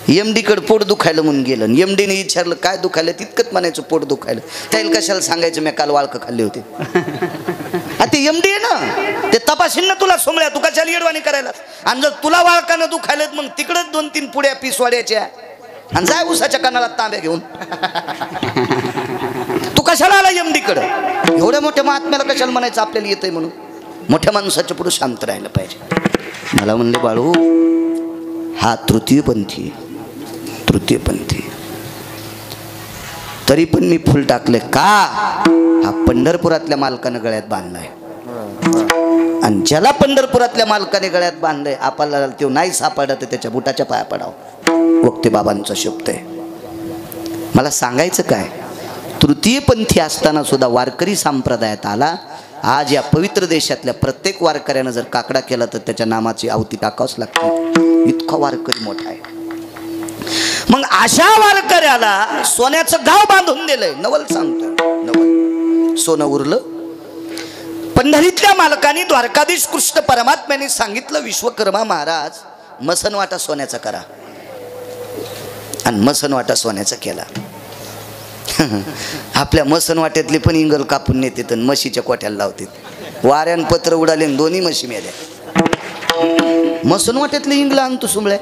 एमडी कडे पोट दुखायला म्हणून गेलं. एमडीने विचारलं काय दुखायलं, तितकंच म्हणायचं पोट दुखायलं. त्याला कशाला सांगायचं मी काल वाळकं खाल्ले होते. ते एमडी आहे ना, ते तपासीन ना तुला सोमळ्या, तू कशाला येडवाणी करायला. आणि जर तुला वाळकानं दुखायलं मग तिकडच 2-3 पुड्या पिसवाड्याच्या आणि जाय उसाच्या कानाला तांब्या घेऊन. तू कशाला आला एमडी कडे. एवढ्या मोठ्या महात्म्याला कशाला म्हणायचं आपल्याला येतंय म्हणून. मोठ्या माणसाच्या पुढे शांत राहायला पाहिजे. मला म्हणले बाळू हा तृतीयपंथी, तृतीयपंथी. तरी पण मी फुल टाकले का, हा पंढरपुरातल्या मालकानं गळ्यात बांधलाय. आणि ज्याला पंढरपुरातल्या मालकाने गळ्यात बांधलंय आपल्याला तो नाही सापडत तर त्याच्या बुटाच्या पाया पडावं. वक्ते बाबांचा शब्द आहे. मला सांगायचं काय, तृतीयपंथी असताना सुद्धा वारकरी संप्रदायात आला. आज या पवित्र देशातल्या प्रत्येक वारकऱ्यानं जर काकडा केला तर त्याच्या नामाची आवती टाकावंच लागते. इतका वारकरी मोठा आहे. मग अशा वारकऱ्याला सोन्याचं गाव बांधून दिलंय. नवल सांगतो, नवल सोनं उरलं. पंढरीतल्या मालकाने द्वारकाधीश कृष्ण परमात्म्याने सांगितलं, विश्वकर्मा महाराज मसनवाटा सोन्याचा करा. आणि मसनवाटा सोन्याचा केला. आपल्या मसनवाट्यातले पण इंगल कापून नेते तर म्हशीच्या कोट्याला लावते. वाऱ्यान पत्र उडाले दोन्ही म्हशी मेल्या. मसनवाट्यातले इंगला आणतो सुमळ्या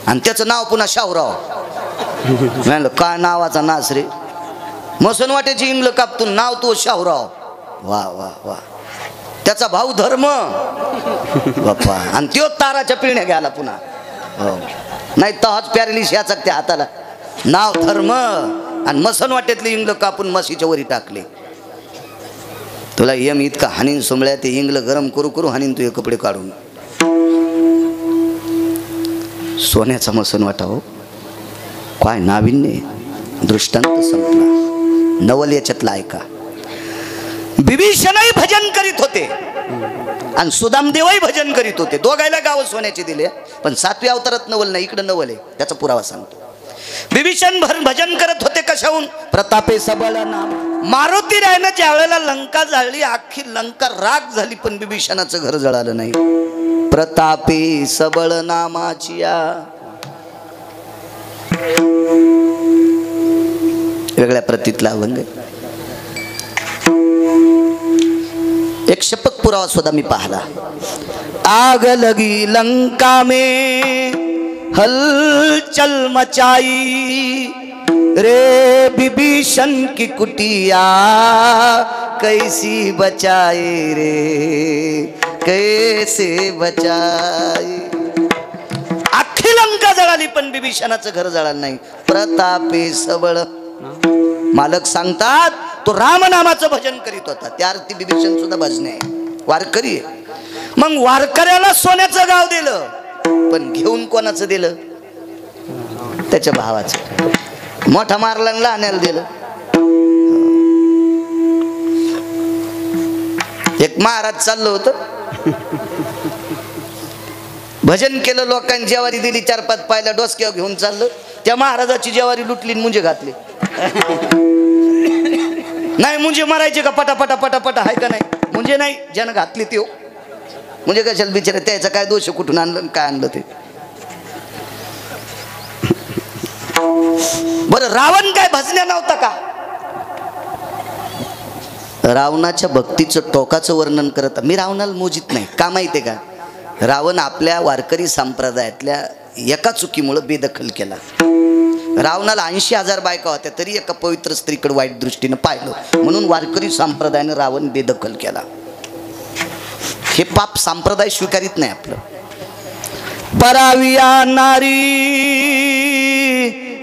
आणि त्याचं नाव पुन्हा शाहूराव. म्हणलं काय नावाचा नास रे. मसनवाट्याची इंगल कापतून नाव तो शाहूराव. वा वा वा. त्याचा भाऊ धर्म बाप्पा. आणि त्यो ताराच्या पिळण्या घ्यायला पुन्हा. हो नाही तहाच पॅरेलिस याचा त्या हाताला. नाव धर्म आणि मसनवाट्यातले इंगल कापून म्हशीच्या वरी टाकले. तुला यम इतका हानीन सोमळ्या. ते इंगल गरम करू करू हानीन तुझे कपडे काढून. सोन्याचा मसनवाटा हो. काय नाविन्य. दृष्टांत संपला. नवल याच्यातला ऐका. विभीषणही भजन करीत होते आणि सुदामदेवही भजन करीत होते. दोघायला गाव सोन्याचे दिले. पण 7व्या अवतारात नवल नाही, इकडे नवल आहे. त्याचा पुरावा सांगतो. विभीषण भजन करत होते कशाहून, प्रतापे सबळ नाम. मारुती रायनं ज्या वेळेला लंका जाळली, अख्खी लंका राग झाली, पण विभीषणाचं घर जळालं नाही. प्रतापे सबळ नामाची वेगळ्या प्रतीतला अभंग. एक शपथ पुरावा सुद्धा मी पाहला. आग लगी लंका में हलचल मचाई रे विभीषण की कुटिया कैसी बचाए रे कैसे बचाए. अख्खी लंका जळाली पण विभीषणाचं घर जळालं नाही. प्रतापे सबळ. मालक सांगतात तो रामनामाचं भजन करीत होता. त्या अर्थी विभीषण सुद्धा भजने वारकरी. मग वारकऱ्याला सोन्याचं गाव दिलं, पण घेऊन कोणाचं दिलं, त्याच्या भावाचं. मोठा मारला लहान्याला दिलं. एक महाराज चाललं होतं, भजन केलं, लोकांनी जेवारी दिली, 4-5 पायला डोसक्यावर घेऊन चाललं. त्या महाराजाची जेवारी लुटली, मुंजे घातले. नाही मुंजे मारायचे का पटापटा पटापटा आहे का नाही. मुंजे नाही ज्यानं घातली ते. म्हणजे कशाला बिचारा, त्याचा काय दोष, कुठून आणलं काय आणलं ते. बरं रावण काय भजण्या नव्हता का. रावणाच्या भक्तीचं टोकाचं वर्णन करत मी रावणाला मोजित नाही. का माहितीये का, रावण आपल्या वारकरी संप्रदायातल्या एका चुकीमुळे बेदखल केला. रावणाला 80,000 बायका होत्या, तरी एका पवित्र स्त्रीकडे वाईट दृष्टीने पाहिलं, म्हणून वारकरी संप्रदायाने रावण बेदखल केला. हे पाप संप्रदाय स्वीकारित नाही आपलं. पराविया नारी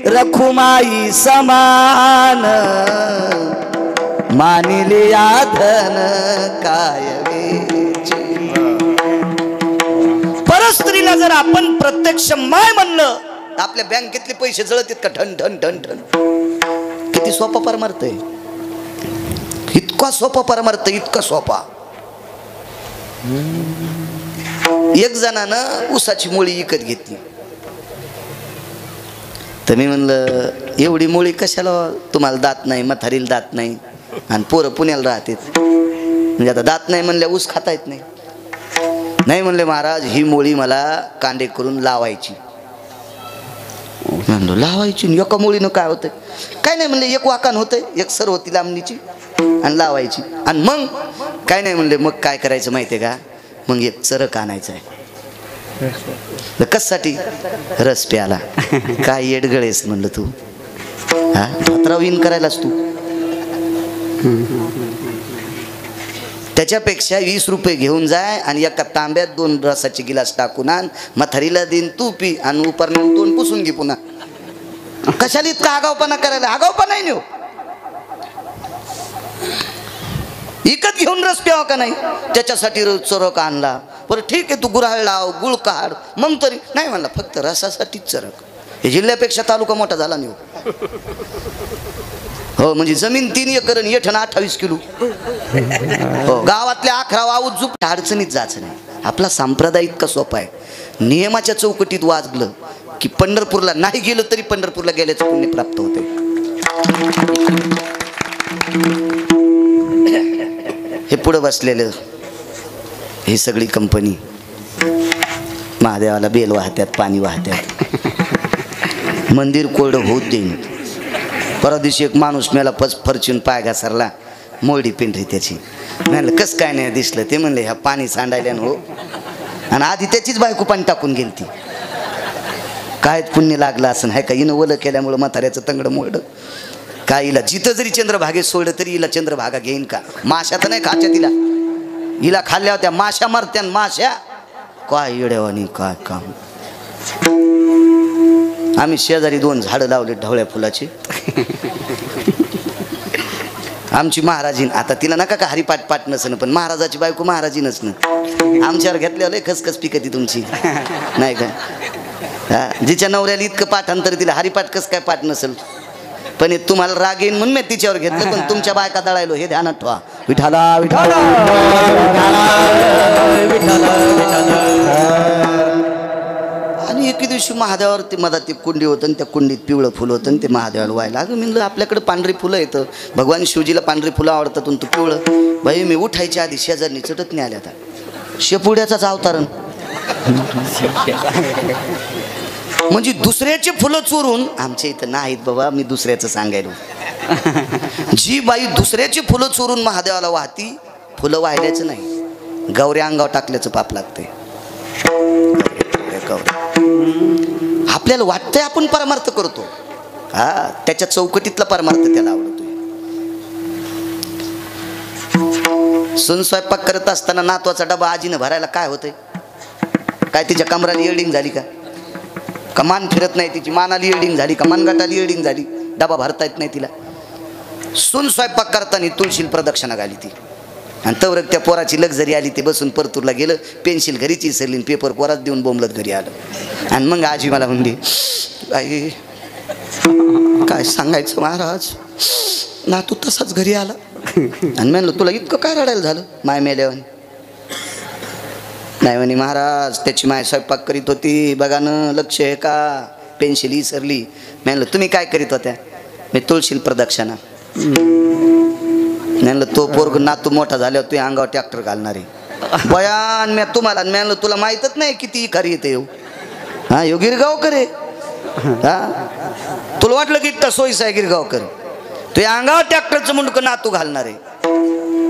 रखुमाई समान मानिले धन कायवेचे. परस्त्रीला जर आपण प्रत्यक्ष माय म्हणलं, आपल्या बँकेतले पैसे जळत का ठण ठण ठण ठण. किती सोपा परमार्थ आहे. इतका सोपा परमार्थ, इतका सोपा. एक जणानं ऊसाची मुळी विकत घेतली. तर मी म्हणलं एवढी मुळी कशाला, तुम्हाला दात नाही, म्हातारीला दात नाही, आणि पोरं पुण्याला राहते, म्हणजे आता दात नाही म्हणल्या ऊस खाता येत नाही. नाही म्हणले महाराज, ही मुळी मला कांदे करून लावायची. म्हणलो लावायची एका मुळीनं काय होतंय? काय नाही म्हणले, एक वाकान होतंय, एक सर होती लांबणीची आणि लावायची. आणि मग काय नाही म्हणले, मग काय करायचं माहितीये का? मग एक चरक आणायचं आहे. कशासाठी? रस प्याला. काय येडगळेस म्हणलं तू, हा पत्राव इन करायलास तू. त्याच्यापेक्षा 20 रुपये घेऊन जाय आणि एका तांब्यात 2 रसाचे गिलास टाकून आण, म्हातारीला देईन तू पी आणि उपर नेऊन तोंड पुसून घे पुन्हा. कशाला इतका आगावपणा करायला? आगावपणा नाही नेऊ, इकत घेऊन रस प्यावा का नाही? त्याच्यासाठी चरक आणला. बरं ठीक आहे, तू गुऱ्हाळ लाव, गुळ काढ, मग तरी नाही म्हणला, फक्त रसासाठीच चरक. हे जिल्ह्यापेक्षा तालुका मोठा झाला नाही हो. म्हणजे जमीन 3 एकर आणि येठण 28 किलो हो. गावातल्या 11 वाऊत झुप अडचणीत जायचं नाही. आपला संप्रदाय इतका सोपा आहे. नियमाच्या चौकटीत वाजलं की पंढरपूरला नाही गेलं तरी पंढरपूरला गेल्याचं पुण्य प्राप्त होते. हे पुढं बसलेलं ही सगळी कंपनी महादेवाला बेल वाहत्यात, पाणी वाहत्यात, मंदिर कोरडं होत देईन. परवा दिवशी एक माणूस मेला, फरचून पाय घसरला, मोडी पिंढरी त्याची. म्हणलं कसं काय नाही दिसलं? ते म्हणले ह्या पाणी सांडायला हो. आणि आधी त्याचीच बायको पाणी टाकून गेली ती. काय पुण्य लागलं असं आहे का? हिनं ओलं केल्यामुळं म्हाताऱ्याचं तंगडं मोडलं. काय हिला जिथं जरी चंद्रभागेत सोडलं तरी हिला चंद्रभागा घेईन का? माश्या तर नाही खाच्या तिला, हिला खाल्ल्या होत्या माश्या मरत्या. माश्या काय येड्यावानी काय काम. आम्ही शेजारी 2 झाडं लावले ढवळ्या फुलाची. आमची महाराजीन, आता तिला नका का हरिपाठ पाठ नसन, पण महाराजाची बायको महाराजीनच ना. आमच्यावर घेतल्यावर लय खसखस पिकती तुमची नाही का? जिच्या नवऱ्याला इतकं पाठांतर तिला हरिपाठ कसं काय पाठ नसेल? पण तुम्हाला राग येईन म्हणून मी तिच्यावर घेतलं. पण तुमच्या बायका दळायलो हे ध्यानात ठेवा. विठाला विठाला आणि एके दिवशी महादेवावर ते मधात ते कुंडी होतं आणि त्या कुंडीत पिवळं फुलं होतं आणि ते महादेवाला व्हायला. अगं म्हणलं आपल्याकडे पांढरी फुलं येतं, भगवान शिवजीला पांढरी फुलं आवडतात आणि तू पिवळं. बाई मी उठायच्या आधी शेजारनी चटत नाही आल्या. आता शेपुड्याचाच अवतारण. म्हणजे दुसऱ्याचे फुलं चोरून आमच्या इथं नाहीत बाबा. मी दुसऱ्याचं सांगायलो. जी बाई दुसऱ्याची फुलं चोरून महादेवाला वाहती, फुलं वाहिल्याचं नाही, गौऱ्या अंगावर टाकल्याचं पाप लागतंय. आपल्याला वाटतंय आपण परमार्थ करतो, हा त्याच्या चौकटीतला परमार्थ त्याला आवडतोय. सून स्वयंपाक करत असताना नातवाचा डबा आजीनं भरायला काय होतंय? काय तिच्या कमराला इल्डिंग झाली का? मान फिरत नाही तिची, मानाली इल्डिंग झाली का? मनगटाली इल्डिंग झाली, डबा भरता येत नाही तिला. सून स्वयंपाक करताना तुळशील प्रदक्षिणा घाली ती. आणि तवरक त्या पोराची लक्झरी आली, ते बसून परतूरला गेलं, पेन्सिल घरीच विसरली, पेपर पोरात देऊन बोंबलत घरी आलं. आणि मग आजी मला म्हणली आई काय सांगायचं महाराज, ना तू तसाच घरी आला. आणि म्हणलं तुला इतकं काय रडायला झालं? माय मेल्यावर नाही म्हणे महाराज, त्याची माय स्वयंपाक करीत होती, बघा न लक्ष आहे का, पेन्सिल विसरली. म्हणलं तुम्ही काय करीत होत्या? मी तुळशील प्रदक्षिणा. म्हणलं तो पोरग नातू मोठा झाल्यावर तुझ्या अंगावर ट्रॅक्टर घालणार आहे बयान. मी तुम्हाला म्हणलं तुला माहीतच नाही किती खरी येते येऊ, हा यो गिरगावकर आहे, हा तुला वाटलं की इतका सोयीचा आहे गिरगावकर, तुझ्या अंगावर ट्रॅक्टरचं मुंडकं नातू घालणार आहे.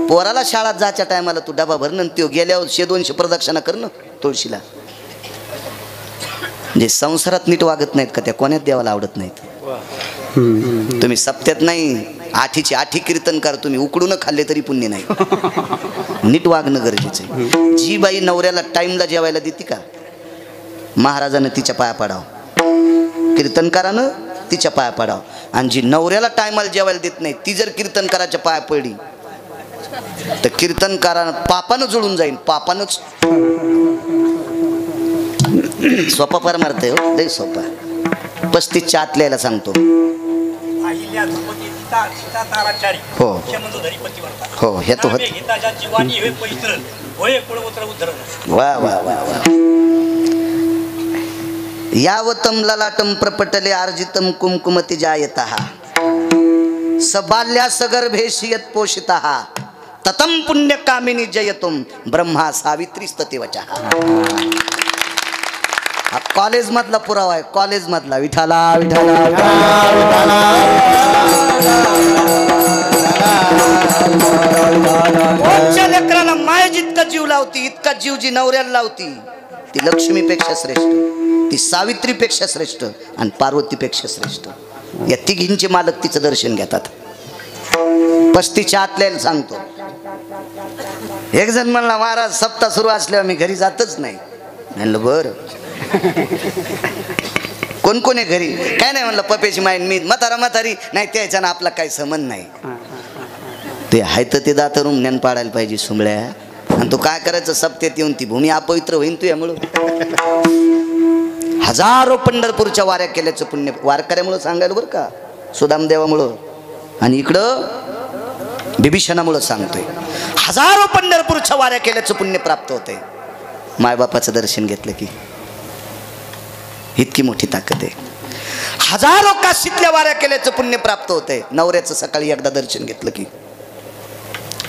पोराला शाळेत जायच्या टायमाला तू डबा भरणं, तो गेल्यावर 100-200 प्रदक्षिणा करणं तुळशीला. जे संसारात नीट वागत नाहीत का त्या कोण्यात देवाला आवडत नाहीत. तुम्ही सप्त्यात नाही 8ची 8 कीर्तनकार तुम्ही उकडून खाल्ले तरी पुण्य नाही. नीट वागणं गरजेचं आहे. जी बाई नवऱ्याला टाइमला जेवायला देते का, महाराजानं तिच्या पाया पडावं, कीर्तनकारानं तिच्या पाया पडावं. आणि जी नवऱ्याला टायमाला जेवायला देत नाही ती जर कीर्तनकाराच्या पाया पडली तर कीर्तनकारानं पापानं जुळून जाईल. पापानंच सोपा परमार्थ आहे हो, लय सोपा. 35च्या आतल्याला सांगतो. हो हो हे तो होत. वा वा वा वा. यावतम ललाटम प्रपटले अर्जितम कुमकुमति जायतः सबाल्या सगर्भेशियत पोषितः ततम पुण्यकामिनी जयतुम ब्रह्मा सावित्री स्ततिवचः. हा कॉलेज मधला पुरावा आहे, कॉलेज मधला. विठाला विठाला कोणच्या लेकराला माय जितका जीव लावती इतका जीव जी नवऱ्याला लावती ती लक्ष्मीपेक्षा श्रेष्ठ, ती सावित्रीपेक्षा श्रेष्ठ आणि पार्वतीपेक्षा श्रेष्ठ. या तिघींचे मालक तिचं दर्शन घेतात. 35च्या आतल्याला सांगतो. एक जण म्हणला महाराज सप्ताह सुरू असल्यावर मी घरी जातच नाही. म्हणलं बरं कोण कोण आहे घरी? काय नाही म्हणलं पप्याची माईन मी म्हातारी नाही त्याच्यानं आपला काही संबंध नाही. ते आहे तर ते दातरून ज्ञान पाडायला पाहिजे सुंबळ्या. आणि तू काय करायचं सप्त्यात येऊन ती भूमी अपवित्र होईन तू यामुळं. हजारो पंढरपूरच्या वाऱ्या केल्याचं पुण्य वारकऱ्यामुळं सांगायला बरं का, सुदामदेवामुळं. आणि इकडं बिभीषणामुळं सांगतोय. हजारो पंढरपूरच्या वाऱ्या केल्याचं पुण्य प्राप्त होतंय मायबापाचं दर्शन घेतलं की. इतकी मोठी ताकद आहे. हजारो काशीतल्या वाऱ्या केल्याचं पुण्य प्राप्त होतंय नवऱ्याचं सकाळी एकदा दर्शन घेतलं की.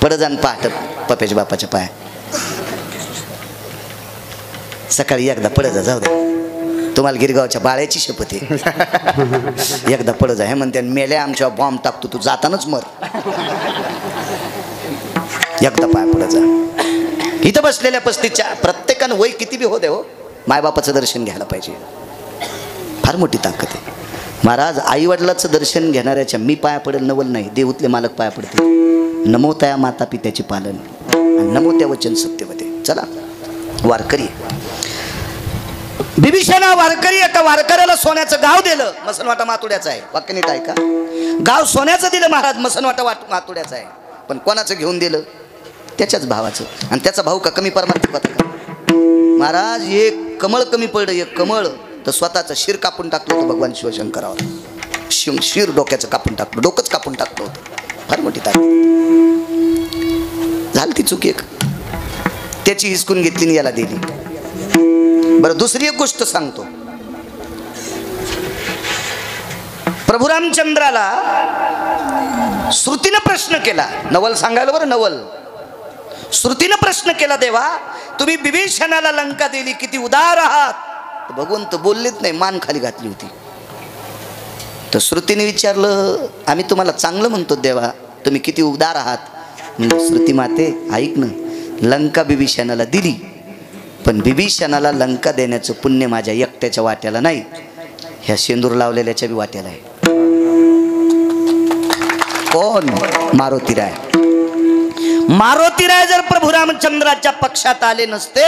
पड जाण पहाट पप्याच्या बापाच्या पाया सकाळी एकदा पड जा. जाऊ दे तुम्हाला गिरगावच्या बाळ्याची शपथ आहे. एकदा पड जा. हे म्हणते मेल्या आमच्या बॉम्ब टाकतो तू जातानाच मर. एकदा पाय पड जा. इथं बसलेल्या 35च्या प्रत्येकानं वय किती बी होते हो मायबापाचं दर्शन घ्यायला पाहिजे. फार मोठी ताकद आहे. महाराज आई वडिलाचं दर्शन घेणाऱ्याच्या मी पाया पडेल नवल नाही, देऊतले मालक पाया पडते. नमो त्या माता पित्याची पालन आणि नमो त्या वचन सत्यवते. चला वारकरी बिभीषणा वारकरी एका वारकऱ्याला सोन्याचं गाव दिलं. मसनवाटा मातुड्याचं आहे. वाक्य नीट ऐका. गाव सोन्याचं दिलं महाराज, मसनवाटा मातुड्याचं आहे. पण कोणाचं घेऊन दिलं? त्याच्याच भावाचं. आणि त्याचा भाऊ का कमी परमार्थिक होता का महाराज? एक कमळ कमी पडलं, एक कमळ तर स्वतःचं शिर कापून टाकलं होतं भगवान शिवशंकरावर. शिर डोक्याचं कापून टाकलं, डोकंच कापून टाकलं होतं. फार मोठी ताकद झाली. ती चूक एक त्याची हिसकून घेतली आणि याला दिली. बरं दुसरी एक गोष्ट सांगतो. प्रभू रामचंद्राला श्रुतीनं प्रश्न केला. नवल सांगायला बरं, नवल श्रुतीनं प्रश्न केला, देवा तुम्ही बिभीषणाला लंका दिली, किती उदार आहात. भगवंत बोललेच नाही, मान खाली घातली होती. तर श्रुतीने विचारलं आम्ही तुम्हाला चांगलं म्हणतो देवा, तुम्ही किती उदार आहात. म्हणजे श्रुती माते ऐक ना, लंका बिभीषणाला दिली पण बिभीषणाला लंका देण्याचं पुण्य माझ्या एकट्याच्या वाट्याला नाही, ह्या शेंदूर लावलेल्याच्या बी वाट्याला आहे. कोण? मारुतीराय. मारुतीराय जर प्रभू रामचंद्राच्या पक्षात आले नसते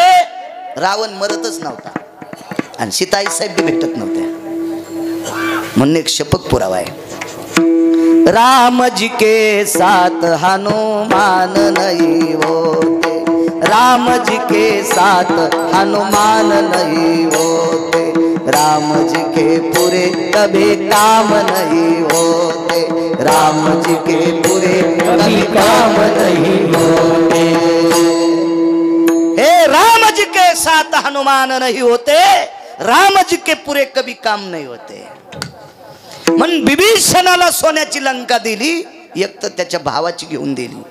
रावण मरतच नव्हता आणि सीताई साहेब बी भेटत नव्हत्या. म्हणून एक शपथ पुरावा आहे. राम जी के साथ हनुमान नहीं होते, राम जी के साथ हनुमान नहीं होते, राम जी के पूरे कभी काम नहीं होते, राम जी के पूरे कभी काम नहीं होते. हे राम जी के साथ हनुमान नहीं होते, राम जी के पूरे कभी काम नहीं होते. म्हणून बिभीषणाला सोन्याची लंका दिली, एक तर त्याच्या भावाची घेऊन दिली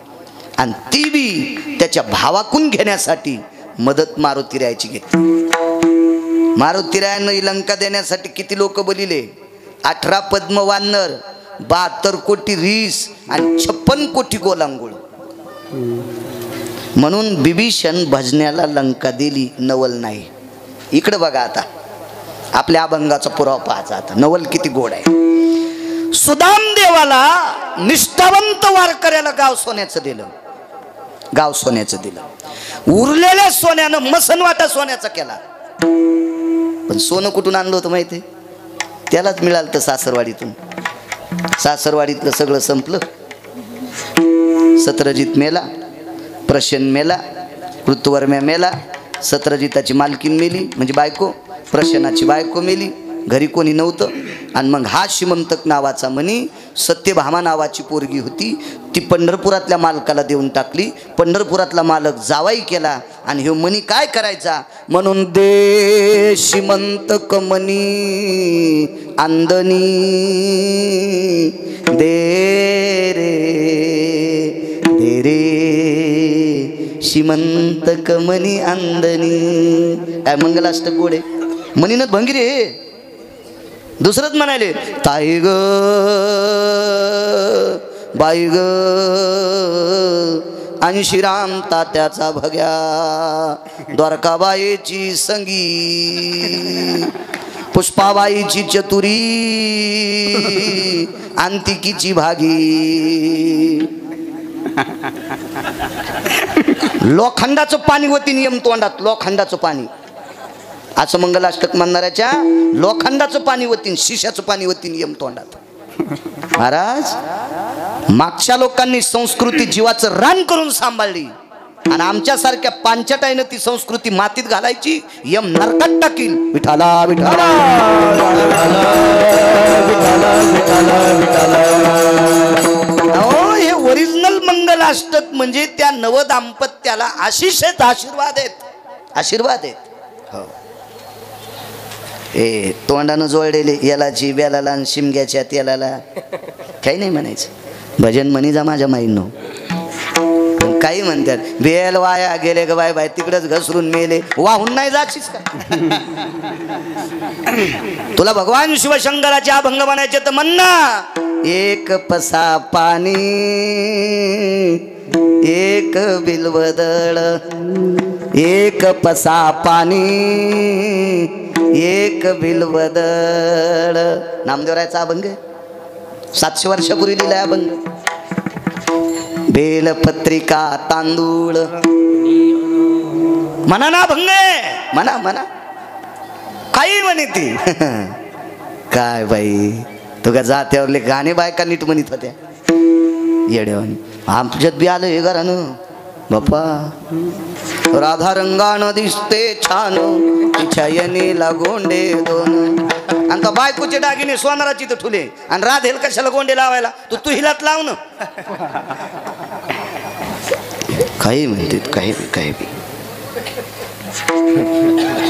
आणि ती बी त्याच्या भावाकून घेण्यासाठी मदत मारुतीरायाची घेतली. मारुतीरायानं लंका देण्यासाठी किती लोक बलिले? 18 पद्म वानर, 72 कोटी रीस आणि 56 कोटी गोलांगुळ. म्हणून बिभीषण भजण्याला लंका दिली, नवल नाही. इकडे बघा आता आपल्या अभंगाचा पुरावा पाहायचा. आता नवल किती गोड आहे. सुदामदेवाला निष्ठावंत वारकऱ्याला गाव सोन्याचं दिलं, गाव सोन्याचं दिलं. उरलेल्या सोन्यानं मसनवाटा सोन्याचा केला. पण सोनं कुठून आणलं होतं माहिती? त्यालाच मिळालं तर सासरवाडीतून. सासरवाडीतलं सगळं संपलं. सत्रजित मेला, प्रशन मेला, ऋतुवर्म्या मेला, सत्रजिताची मालकीन मेली म्हणजे बायको, प्रशनाची बायको मेली, घरी कोणी नव्हतं. आणि मग हा शिमंतक नावाचा मनी, सत्यभामा नावाची पोरगी होती, ती पंढरपुरातल्या मालकाला देऊन टाकली. पंढरपुरातला मालक जावाई केला आणि हे मनी काय करायचा म्हणून दे श्रीमंतक मनी अंदनी दे रे श्रीमंतक मनी अंदनी. काय मंगलाष्टक गोडे म्हणीनच भंगिरे दुसरंच म्हणाले, ताई ग बाई ग आणि श्रीराम तात्याचा भग्या, द्वारकाबाईची संगी, पुष्पाबाईची चतुरी, अंतिकीची भागी, लोखंडाचं पाणी होती नियम तोंडात, लोखंडाचं पाणी. असं मंगलाष्टक म्हणणाऱ्याच्या लोखंडाचं पाणी होती, शिशाचं पाणी होती नियम तोंडात. महाराज, मागच्या लोकांनी संस्कृती जीवाचं रान करून सांभाळली आणि आमच्यासारख्या पांचटाईनं ती संस्कृती मातीत घालायची, यम नरकात टाकील. विठाला विठाला हे ओरिजिनल मंगलाष्टक म्हणजे त्या नवदाम्पत्याला आशिष आहेत, आशीर्वाद आहेत, आशीर्वाद आहेत. हो, ए तोंडानं जोडलेले यालाची बेलाला आणि शिमग्याच्या तेलाला काही नाही म्हणायचं. भजन म्हणी जा माझ्या माईंनो. काही म्हणतात बेल वाया गेले ग बाय बाय, तिकडेच घसरून मेले, वाहून नाही जाशीस का? तुला भगवान शिवशंकराचे अभंग म्हणायचे तर म्हण ना. एक पसा पाणी एक बिलवदळ, एक पसा पाणी एक बिलवदळ. नामदेवरायचा अभंग 700 वर्षापूर्वी लिहिलाय अभंग. बेलपत्रिका तांदूळ म्हणा ना अभंग, म्हणा म्हणा, काही म्हणे ती. काय बाई तुका जात्यावरले गाणे बायका नीट म्हणत होत्या येड्यावानी. आमच्यात बी आलं हे घरानं बाप्पा. राधा रंगानं दिसते छान, तिच्या येणीला गोंडे दोन, आणि बायकोचे दागिने सोनाराची तर ठुले, आणि राधेल कशाला गोंडे लावायला, तू हिलात लाव ना. काही म्हणतात काही काही.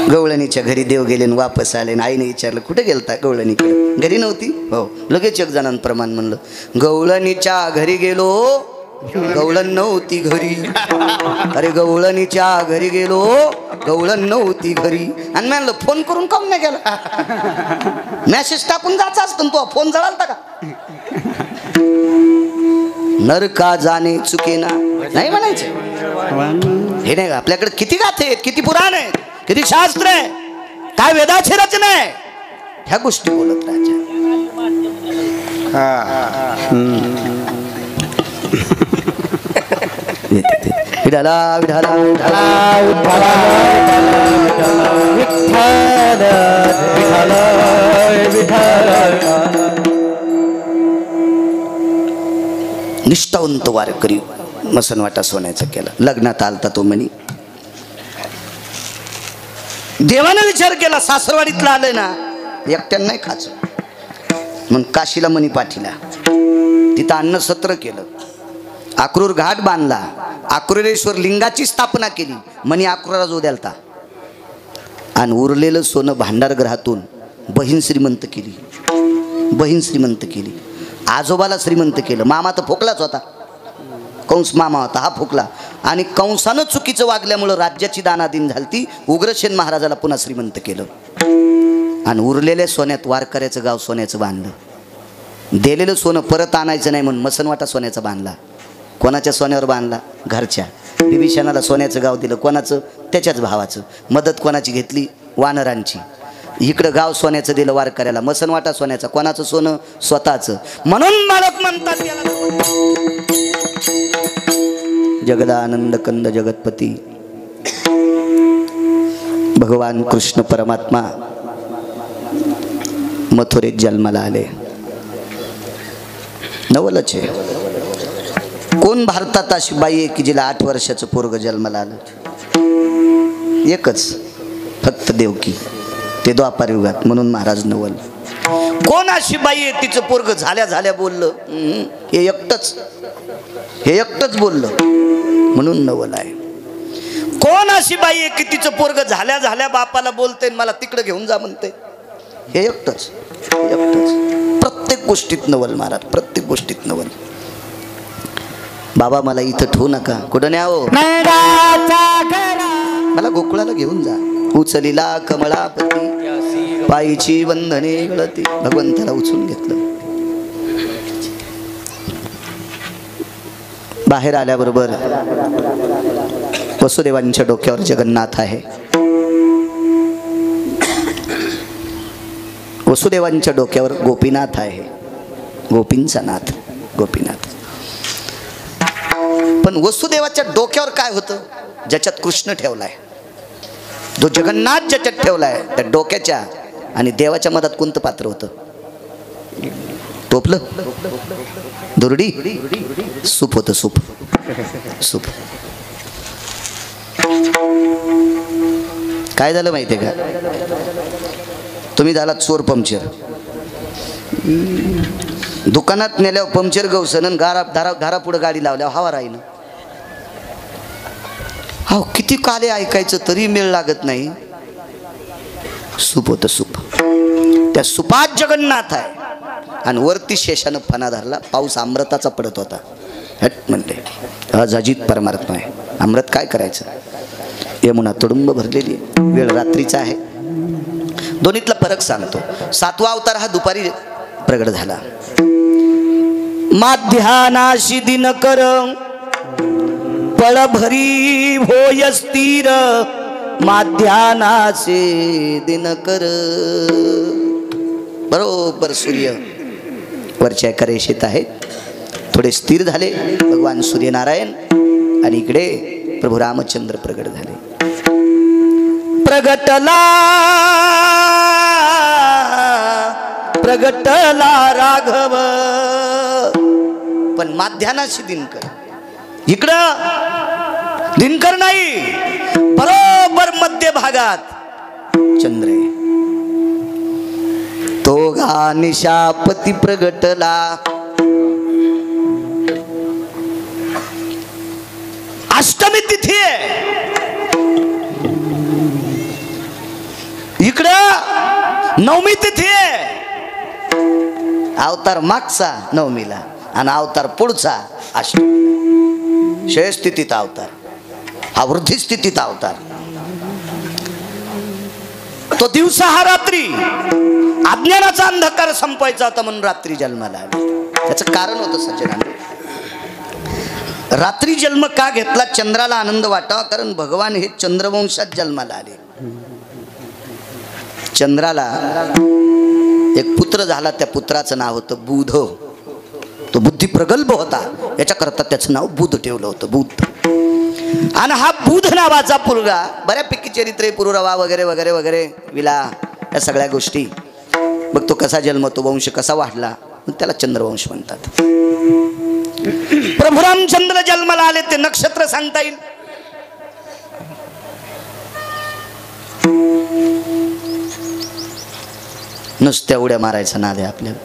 गवळणीच्या घरी देव गेले आणि वापस आले, आईने विचारलं कुठे गेलता? गवळणीकडे. घरी नव्हती. हो. लगेच एक जणांप्रमाण म्हणलं, गवळणीच्या घरी गेलो, गवळण नव्हती घरी. अरे गवळणीच्या घरी गेलो, गवळण नव्हती घरी. आणि म्हणलं फोन करून काऊन नाही गेला? मेसेज टाकून जायचा असतं, तो फोन जळालता का? नरका जाणे चुकेना नाही म्हणायचं. हे नाही, आपल्याकडे किती गाथे आहेत, किती पुराण आहेत, किती शास्त्र आहे, काय वेदाची रचना आहे, ह्या गोष्टी बोलत राहायच्या. विठाला विठाला विठाला निष्ठावंत वारकरी मसनवाटा सोन्याचा केला. लग्नात आलता तो म्हणी. देवानं विचार केला सासरवाडीतला आलंय ना, एकट्यानं नाही खायचं, मग काशीला मणी पाठीला, तिथं अन्न सत्र केलं, अक्रूर घाट बांधला, अक्रूरेश्वर लिंगाची स्थापना केली, मणी अक्रूराला जो द्यालता, आणि उरलेलं सोनं भांडारगृहातून बहीण श्रीमंत केली, बहीण श्रीमंत केली. आजोबाला श्रीमंत केलं. मामा तर फोकलाच होता, कंस मामा होता, हा फुकला. आणि कंसानं चुकीचं वागल्यामुळं राज्याची दानादिन झालती. उग्रसेन महाराजाला पुन्हा श्रीमंत केलं आणि उरलेल्या सोन्यात वारकऱ्याचं गाव सोन्याचं बांधलं. दिलेलं सोनं परत आणायचं नाही म्हणून मसनवाटा सोन्याचा बांधला. कोणाच्या सोन्यावर बांधला? घरच्या. बिभीषणाला सोन्याचं गाव दिलं. कोणाचं? त्याच्याच भावाचं. मदत कोणाची घेतली? वानरांची. इकडं गाव सोन्याचं दिलं वारकऱ्याला, मसनवाटा सोन्याचा. कोणाचं सोनं? स्वतःचं. म्हणून मालक म्हणतात जगदानंद कंद जगतपती भगवान कृष्ण परमात्मा मथुरेत जन्माला आले. नवलच आहे. कोण भारतात अशी बाई आहे की जिला 8 वर्षाचं पोरग जन्माला आलं? एकच, फक्त देवकी. ते द्वापार युगात, म्हणून महाराज नवल. कोण अशी बाई आहे तिचं पोरग झाल्या झाल्या बोललं? हे एकटच, हे एकटच बोललं, म्हणून नवल आहे. कोण अशी बाई आहे की तिचं पोरग झाल्या झाल्या बापाला बोलते मला तिकडे घेऊन जा म्हणते? हे एकटच, एकटच. प्रत्येक गोष्टीत नवल महाराज, प्रत्येक गोष्टीत नवल. बाबा मला इथं ठेवू नका. कुठं न्यावं? मला गोकुळाला घेऊन जा. उचलिला कमळापती पायीची वंदने गळती. भगवंताला उचलून घेतलं. बाहेर आल्याबरोबर वसुदेवांच्या डोक्यावर जगन्नाथ आहे. वसुदेवांच्या डोक्यावर गोपीनाथ आहे. गोपींचा नाथ गोपीनाथ. पण वसुदेवाच्या डोक्यावर काय होतं? ज्याच्यात कृष्ण ठेवलाय, जो जगन्नाथ ज्याच्यात ठेवलाय, त्या डोक्याच्या आणि देवाच्या मधात कोणतं पात्र होतं? टोपलं, दुर्डी, सूप होतं. Soup soup. काय झालं माहितीये का? तुम्ही झालात चोर पंक्चर. दुकानात नेल्यावर पंक्चर गवसन, घरा पुढे गाडी लावल्यावर हवा राहीन. हो, किती काले ऐकायचं तरी मेळ लागत नाही. सूप होतं सूप. त्या सुपात जगन्नाथ आहे आणि वरती शेषानं फणा धरला. पाऊस अमृताचा पडत होता. हट म्हणले, आज अजित परमात्मा आहे. अमृत काय करायचं? यमुना तुडुंब भरलेली. वेळ रात्रीचा आहे. दोन्हीतला फरक सांगतो. 7वा अवतार हा दुपारी प्रगट झाला. माध्यानाशी दिनकर पळभरी होय स्थिर. माध्यानाशी दिनकर. बरोबर सूर्य वरच्या एका रेषेत आहेत. थोडे स्थिर झाले भगवान सूर्यनारायण आणि इकडे प्रभू रामचंद्र प्रगट झाले. प्रगटला प्रगटला राघव. पण माध्यानाशी दिनकर. इकडं दिनकर नाही, बरोबर मध्य भागात चंद्र आहे. तो गा निशापती प्रगटला. अष्टमी तिथी आहे. इकडं नवमी तिथी आहे. अवतार मागचा नवमीला आणि अवतार पुढचा अष्टमी. क्षय स्थितीत अवतार, हा वृद्धी स्थितीत अवतार. तो दिवसा हा रात्री. अज्ञानाचा अंधकार संपवायचा होता म्हणून रात्री जन्माला आले. त्याचं कारण होतं सज्जनांनो. रात्री जन्म का घेतला? चंद्राला आनंद वाटावा. कारण भगवान हे चंद्रवंशात जन्माला आले. चंद्राला एक पुत्र झाला. त्या पुत्राचं नाव होतं बुध. तो बुद्धी प्रगल्भ होता, याच्याकरता त्याचं नाव बुध ठेवलं होतं. बुध. आणि हा बुध नावाचा मुलगा बऱ्यापैकी चरित्रे पुरुरवा वगैरे वगैरे वगैरे विला या सगळ्या गोष्टी बघ. तो कसा जन्मतो, वंश कसा वाढला, त्याला चंद्रवंश म्हणतात. प्रभू रामचंद्र जन्माला आले ते नक्षत्र सांगता येईल. नुसत्या उड्या मारायचा नाद आहे आपल्याला.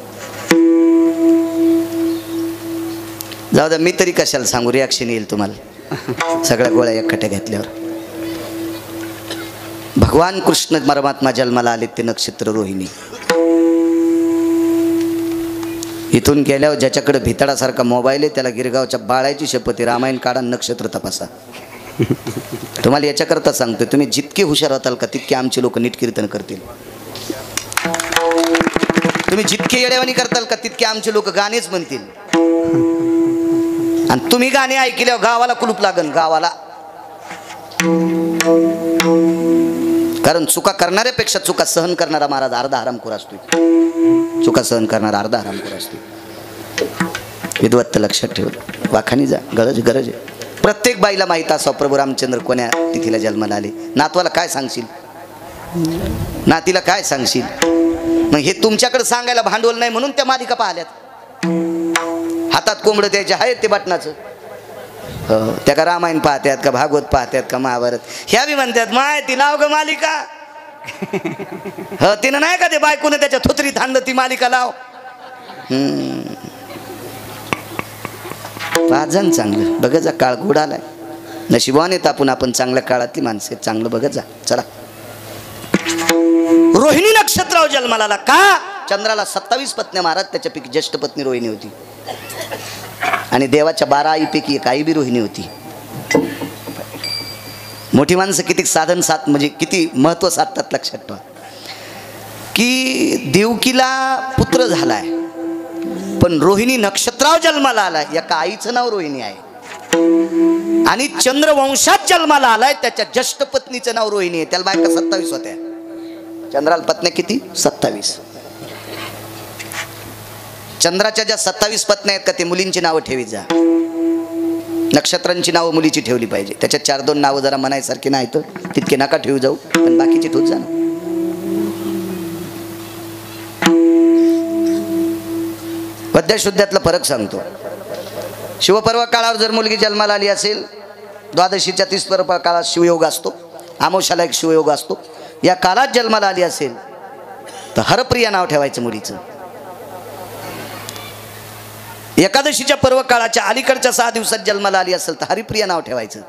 जाऊ द्या, मी तरी कशाला सांगू, रिॲक्शन येईल तुम्हाला सगळ्या गोळ्या एकट्या घेतल्यावर. भगवान कृष्ण परमात्मा जन्माला आले ते नक्षत्र रोहिणी. इथून गेल्यावर ज्याच्याकडे भितडासारखा मोबाईल आहे त्याला गिरगावच्या बाळाची शपथ. रामायण काढा, नक्षत्र तपासा. तुम्हाला याच्याकरता सांगतो, तुम्ही जितके हुशार होताल का तितके आमचे लोक नीट कीर्तन करतील. तुम्ही जितके येड्यावानी करताल का तितके आमचे लोक गाणेच म्हणतील. आणि तुम्ही गाणे ऐकल्यावर गावाला कुलूप लागन, गावाला. कारण चुका करणाऱ्यापेक्षा चुका सहन करणारा महाराज अर्धा हरामखोर असतो. चुका सहन करणारा अर्धा हरामखोर असतो. विद्वत्त लक्षात ठेव. वाखानी जा, गरज गरज आहे. प्रत्येक बाईला माहीत असावं प्रभू रामचंद्र कोण्या तिथीला जन्माला आले. नातवाला काय सांगशील, नातीला काय सांगशील. मग हे तुमच्याकडे सांगायला भांडवल नाही म्हणून त्या मालिका पाहिल्यात. हातात कोंबडं द्यायचे आहेत ते बटनाचं. त्या का रामायण पाहत्यात का भागवत पाहत्यात का महाभारत. ह्या बी म्हणतात माय ती लाव ग मालिका. तिनं नाही का ते बायकोने त्याच्या थोतरीत आणलं ती मालिका लाव. पाजन चांगलं बघत जा. काळ गोड आलाय. नशिबाने तापून आपण चांगल्या काळातली माणसे. चांगलं बघत जा. चला. रोहिणी नक्षत्रावर जन्माला आला का? चंद्राला 27 पत्न्या महाराज, त्याच्यापैकी ज्येष्ठ पत्नी रोहिणी होती. आणि देवाच्या 12 आईपैकी एक आई बी रोहिणी होती. मोठी माणसं किती साधन साध म्हणजे किती महत्व साधतात लक्षात ठेवा की देवकीला पुत्र झालाय पण रोहिणी नक्षत्रावर जन्माला आलाय. एका आईचं नाव रोहिणी आहे आणि चंद्रवंशात जन्माला आलाय त्याच्या ज्येष्ठ पत्नीचं नाव रोहिणी आहे. त्याला बायका 27 होत्या. चंद्राला पत्न्या किती? 27. चंद्राच्या ज्या 27 पत्न्या आहेत का ते मुलींची नावं ठेवीत जा. नक्षत्रांची नावं मुलीची ठेवली पाहिजे. त्याच्यात 4-2 नावं जरा म्हणायसारखी नाही तर तितके नका ठेवू जाऊ पण बाकीची ठेवत जा ना. पद्यशुद्धातला फरक सांगतो. शिवपर्व काळावर जर मुलगी जन्माला आली असेल, द्वादशीच्या 30 पर्व काळात शिवयोग असतो, आमोशाला एक शिवयोग असतो. या काळात जन्माला आली असेल तर हरप्रिया नाव ठेवायचं मुलीचं. एकादशीच्या पर्व काळाच्या अलीकडच्या 6 दिवसात जन्माला आली असेल तर हरिप्रिया नाव ठेवायचं.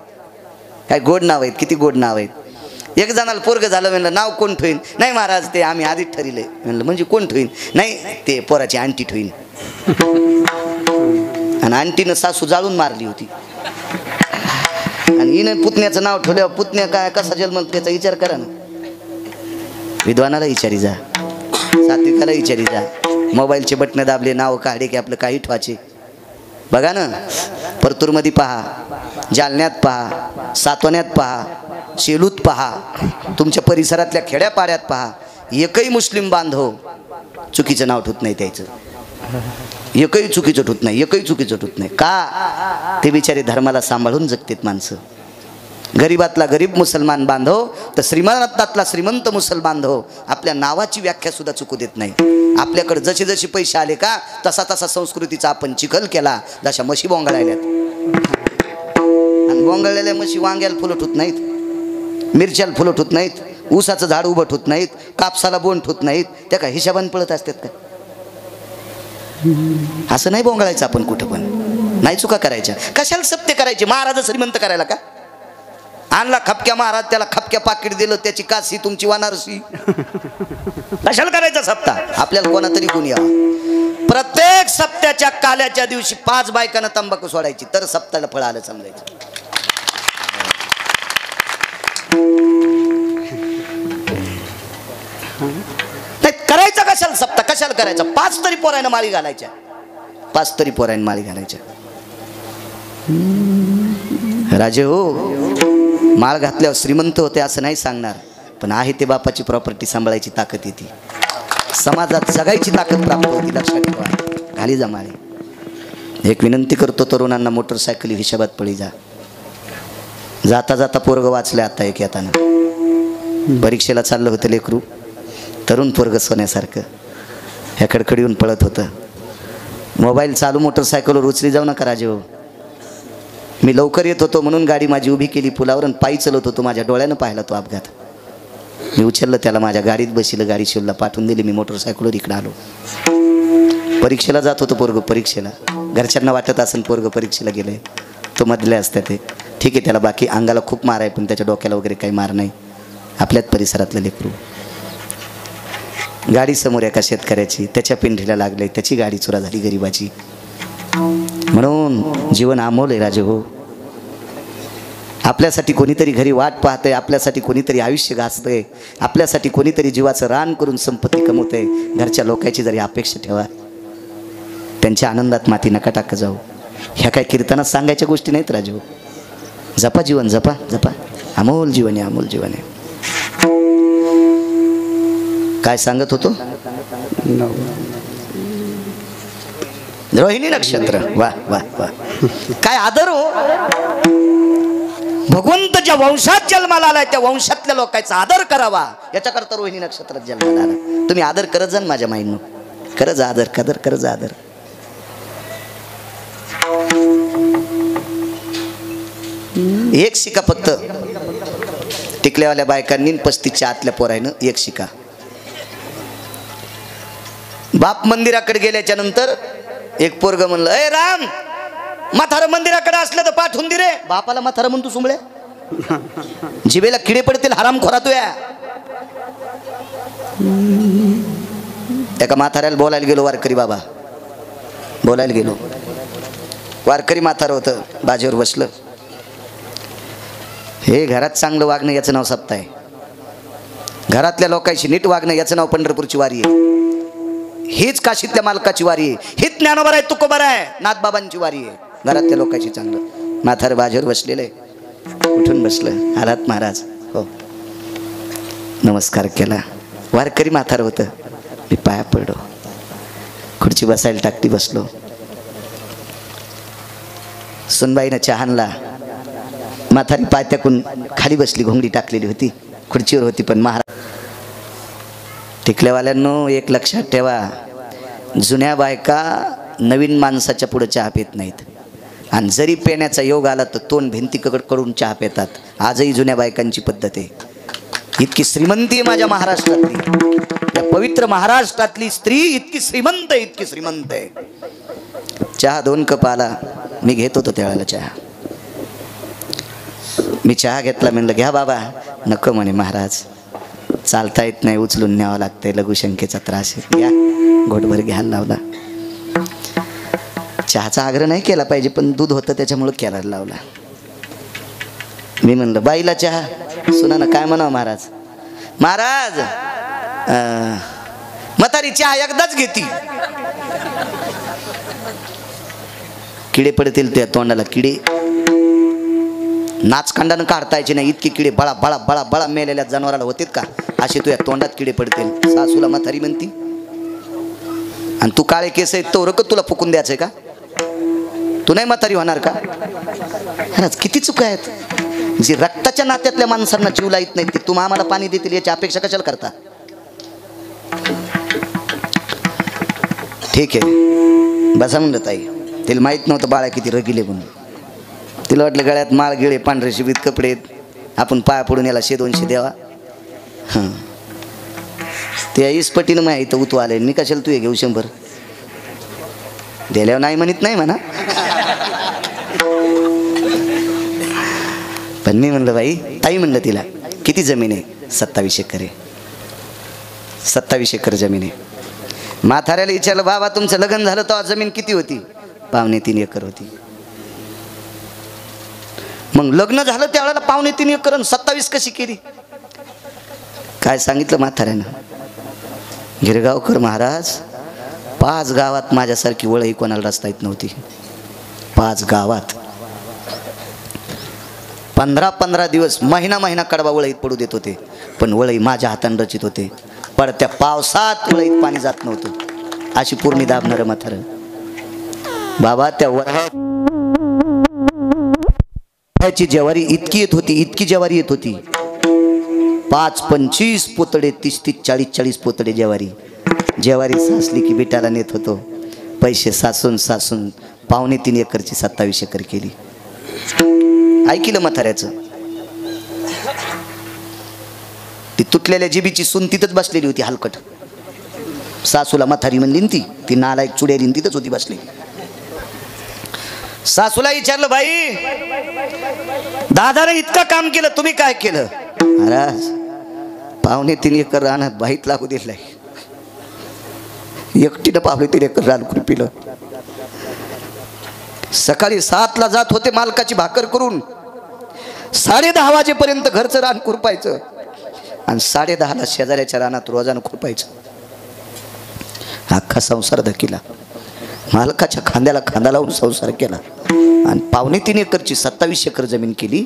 काय गोड नाव आहेत, किती गोड नाव आहेत. एक जणाला पोरग झालं म्हणलं नाव कोण ठेवीन? नाही महाराज ते आम्ही आधीच ठरले. म्हणलं म्हणजे कोण ठेवीन? नाही ते पोराची आंटी ठेवीन. आणि आंटीनं सासू जाळून मारली होती आणि हिनं पुतण्याचं नाव ठेवल्यावर पुतण्या काय कसा जन्म त्याचा विचार करा ना. विद्वानाला विचारी जा, सात्विकाला विचारी जा. मोबाईलचे बटणं दाबले नाव काढे की आपलं काही ठेवायचे. बघा ना परतूरमध्ये पहा, जालन्यात पहा, सातवण्यात पहा, शेलूत पहा, तुमच्या परिसरातल्या खेड्यापाड्यात पहा, एकही मुस्लिम बांधव चुकीचं नाव ठेवत नाही त्याचं. एकही चुकीचं ठेवत नाही, एकही चुकीचं ठेवत नाही. का? ते बिचारे धर्माला सांभाळून जगतात माणसं. गरीबातला गरीब मुसलमान बांधव तर श्रीमंतातला श्रीमंत मुसलमान बांधव आपल्या नावाची व्याख्या सुद्धा चुकू देत नाही. आपल्याकडे जसे जसे पैसे आले का तसा तसा संस्कृतीचा आपण चिखल केला. जशा म्हशी बोंगळायल्यात आणि बोंगळलेल्या म्हशी वांग्याला फुलं ठेवत नाहीत, मिरच्याला फुलं ठेवत नाहीत, ऊसाचं झाड उभं ठेवत नाहीत, कापसाला बोंड ठेवत नाहीत. त्या काय हिशाबाने पळत असतात का? असं नाही बोंगळायचं आपण कुठं पण. नाही चुका करायच्या. कशाला सत्य करायचे? महाराज श्रीमंत करायला का? आणला खपक्या महाराज, त्याला खपक्या पाकिट दिलं, त्याची काशी तुमची वानारसी. कशाला करायचा सप्ता? आपल्याला कोणातरी गुण यावा. प्रत्येक सप्त्याच्या काल्याच्या दिवशी 5 बायकांना तंबाखू सोडायची तर सप्त्याला फळ आलं समजायचं. करायचा कशाला सप्ता? कशाला करायचा? 5 तरी पोरांना माळी घालायच्या. 5 तरी पोरांना माळी घालायच्या. राजे हो, माळ घातल्यावर श्रीमंत होते असं नाही सांगणार, पण आहे ते बापाची प्रॉपर्टी सांभाळायची ताकद येते, समाजात जगायची ताकद प्राप्त होती. लक्षात ठेवा. घाली जा माळी. एक विनंती करतो तरुणांना, मोटरसायकली हिशोबात पळी जा. जाता जाता पोरग वाचलं. आता एक येताना परीक्षेला चाललं होतं लेकरू, तरुण पोरग सोन्यासारखं ह्या कडकड येऊन पळत होतं. मोबाईल चालू मोटरसायकलवर उचली जाऊ नका राजे हो. मी लवकर येत होतो म्हणून गाडी माझी उभी केली पुलावर आणि पायी चलत होतो. माझ्या डोळ्यानं पाहिला तो अपघात. मी उचललं त्याला, माझ्या गाडीत बसलं, गाडी शिवला पाठवून दिली. मी मोटरसायकलवर इकडे आलो. परीक्षेला जात होतो पोरग. परीक्षेला घरच्यांना वाटत असेल पोरग परीक्षेला गेलंय, तो मधले असतात ते ठीक आहे, त्याला बाकी अंगाला खूप मार आहे पण त्याच्या डोक्याला वगैरे काही मार नाही. आपल्याच परिसरातलं लेकरू. गाडी समोर एका शेतकऱ्याची, त्याच्या पिंढीला लागले, त्याची गाडी चुरा झाली गरिबाची. म्हणून जीवन अमोल आहे राजे हो. आपल्यासाठी कोणीतरी घरी वाट पाहतंय, आपल्यासाठी कोणीतरी आयुष्य घासतंय, आपल्यासाठी कोणीतरी जीवाचं रान करून संपत्ती कमवतंय. घरच्या लोकांची जरी अपेक्षा ठेवा, त्यांच्या आनंदात माती नका टाका जाऊ. ह्या काय कीर्तनात सांगायच्या गोष्टी नाहीत राजे हो. जपा जीवन, जपा जपा. अमोल जीवन आहे, अमोल जीवन आहे. काय सांगत होतो? रोहिणी नक्षत्र. वा वा वा, काय आदर हो. भगवंत ज्या वंशात जन्माला आलाय त्या वंशातल्या लोकांचा आदर करावा याच्याकरता रोहिणी नक्षत्रात जन्माला आला. तुम्ही आदर करत जा माझ्या माईनं. करत जा आदर, कदर करत जा आदर. एक शिका फक्त टिकल्यावाल्या बायकांनी 35च्या आतल्या पोरायनं एक शिका. बाप मंदिराकडे गेल्याच्या नंतर एक पोरग म्हणलं, ए राम, म्हातारा मंदिराकडे असलं तर पाठवून दे रे. बापाला म्हातारा म्हणतो सुंबळे, जिबेला किडे पडतील हरामखोरा तू. या एका म्हाताऱ्याला बोलायला गेलो, वारकरी बाबा बोलायला गेलो. वारकरी म्हातारं होतं, बाजेवर बसलं. हे घरात चांगलं वागणं याचं नाव सप्ताह आहे. घरातल्या लोकांशी नीट वागणं याचं नाव पंढरपूरची वारी आहे. हीच काशीतल्या मालकाची वारी आहे. हीच ज्ञानोबा आहे तुकोबा आहे नाथबाबांची वारी आहे. घरातल्या लोकांशी चांगलं. म्हातार बाजेवर बसलेलं आहे, उठून बसलं. आलात महाराज? हो. नमस्कार केला. वारकरी म्हातार होतं. मी पाया पडलो, खुर्ची बसायला टाकली, बसलो. सुनबाईनं चहा आणला. म्हातारी पायत्याकून खाली बसली, घोंगडी टाकलेली होती, खुर्चीवर होती. पण महाराज टिकल्यावाल्यांनो एक लक्षात ठेवा, जुन्या बायका नवीन माणसाच्या पुढे चहा पित नाहीत. आणि जरी पेण्याचा योग आला तर तोंड भिंतीकडून चहा पितात. आजही जुन्या बायकांची पद्धत आहे. इतकी श्रीमंती आहे माझ्या महाराष्ट्रातली, या पवित्र महाराष्ट्रातली स्त्री इतकी श्रीमंत आहे, इतकी श्रीमंत आहे. चहा 2 कप आला. मी घेत होतो त्यावेळेला चहा. मी चहा घेतला. म्हणलं घ्या बाबा. नको म्हणे महाराज, चालता येत नाही, उचलून न्यावं लागतंय, लघुशंकेचा त्रास आहे. घ्या. घोटभर घ्यायला लावला. चहाचा आग्रह नाही केला पाहिजे, पण दूध होतं त्याच्यामुळे केला लावला. मी म्हणलं बाईला चहा. सुनानं काय म्हणावं महाराज? महाराज म्हातारी चहा एकदाच घेती, किडे पडतील त्या तोंडाला, किडे. नाचकांडानं काढता यायचे नाही, इतके किडे बळा बळा बळा बळा मेलेल्या जनावराला होतेत का असे तुझ्या तोंडात किडे पडतील. सासूला म्हातारी म्हणती. आणि तू काळे केस आहेत तो रकत तुला फुकून द्यायचंय का? तू नाही म्हातारी होणार का? किती चुका आहेत. जी रक्ताच्या नात्यातल्या माणसांना जीव लाईत नाहीत ते तुम्ही आम्हाला पाणी देतील याची अपेक्षा कशाला करता? ठीक आहे बसा म्हणलं ताई. तिला माहित नव्हतं बाळा किती रगिले म्हणून. तिला वाटलं गळ्यात माळ गिळे, पांढरे शिबीत कपडे, आपण पाया पडून याला 100-200 द्यावा. हां त्या इसपटीनं माहिती उतू आले. मी कशाला तू हे घेऊ 100 दिल्यावर नाही म्हणत नाही म्हणा. पण मी म्हणलं बाई ताई म्हणलं तिला किती जमीन आहे? 27 एकर आहे. 27 एकर जमीन आहे. म्हाताऱ्याला विचारलं बाबा तुमचं लग्न झालं तेव्हा जमीन किती होती? 2.25 एकर होती. मग लग्न झालं त्यावेळेला 2.25 एकर आणि 27 कशी केली? काय सांगितलं म्हाताऱ्यानं? गिरगावकर महाराज 5 गावात माझ्यासारखी वळही कोणाला रस्ता येत नव्हती. 5 गावात 15-15 दिवस महिना कडबा वळईत पडू देत होते, पण वळई माझ्या हाताने रचित होते. पडत्या पावसात वळईत पाणी जात नव्हतं. अशी पूर्णी दाबणारं म्हातारं. बाबा त्या वळ्याची ज्वारी इतकी येत होती, इतकी ज्वारी येत होती. 5-25 पोतडे, 30-30, 40-40 पोतडे ज्वारी साचली की बिटाला नेत होतो. पैसे सासून 2.25 एकरची 27 एकर केली. ऐकिलं म्हाताऱ्याचं. ती तुटलेल्या जिबीची सून तिथंच बसलेली होती हलकट. सासूला म्हातारी म्हणली ती नालायक चुडेली तिथंच होती बसली. सासूला विचारलं बाई दादाने इतकं काम केलं तुम्ही काय केलं? महाराज 2.25 एकर रानात बाईत लागू दिलाय. एकटीनं 2.25 एकर रान खुरपिलं. सकाळी 7ला जात होते मालकाची भाकर करून, 10:30 वाजेपर्यंत घरचं रान खुरपायचं आणि 10:30ला शेजाऱ्याच्या रानात रोजानं खुरपायचं. अख्खा संसार धकीला. मालकाच्या खांद्याला खांदा लावून संसार केला आणि 2.25 एकरची 27 एकर जमीन केली.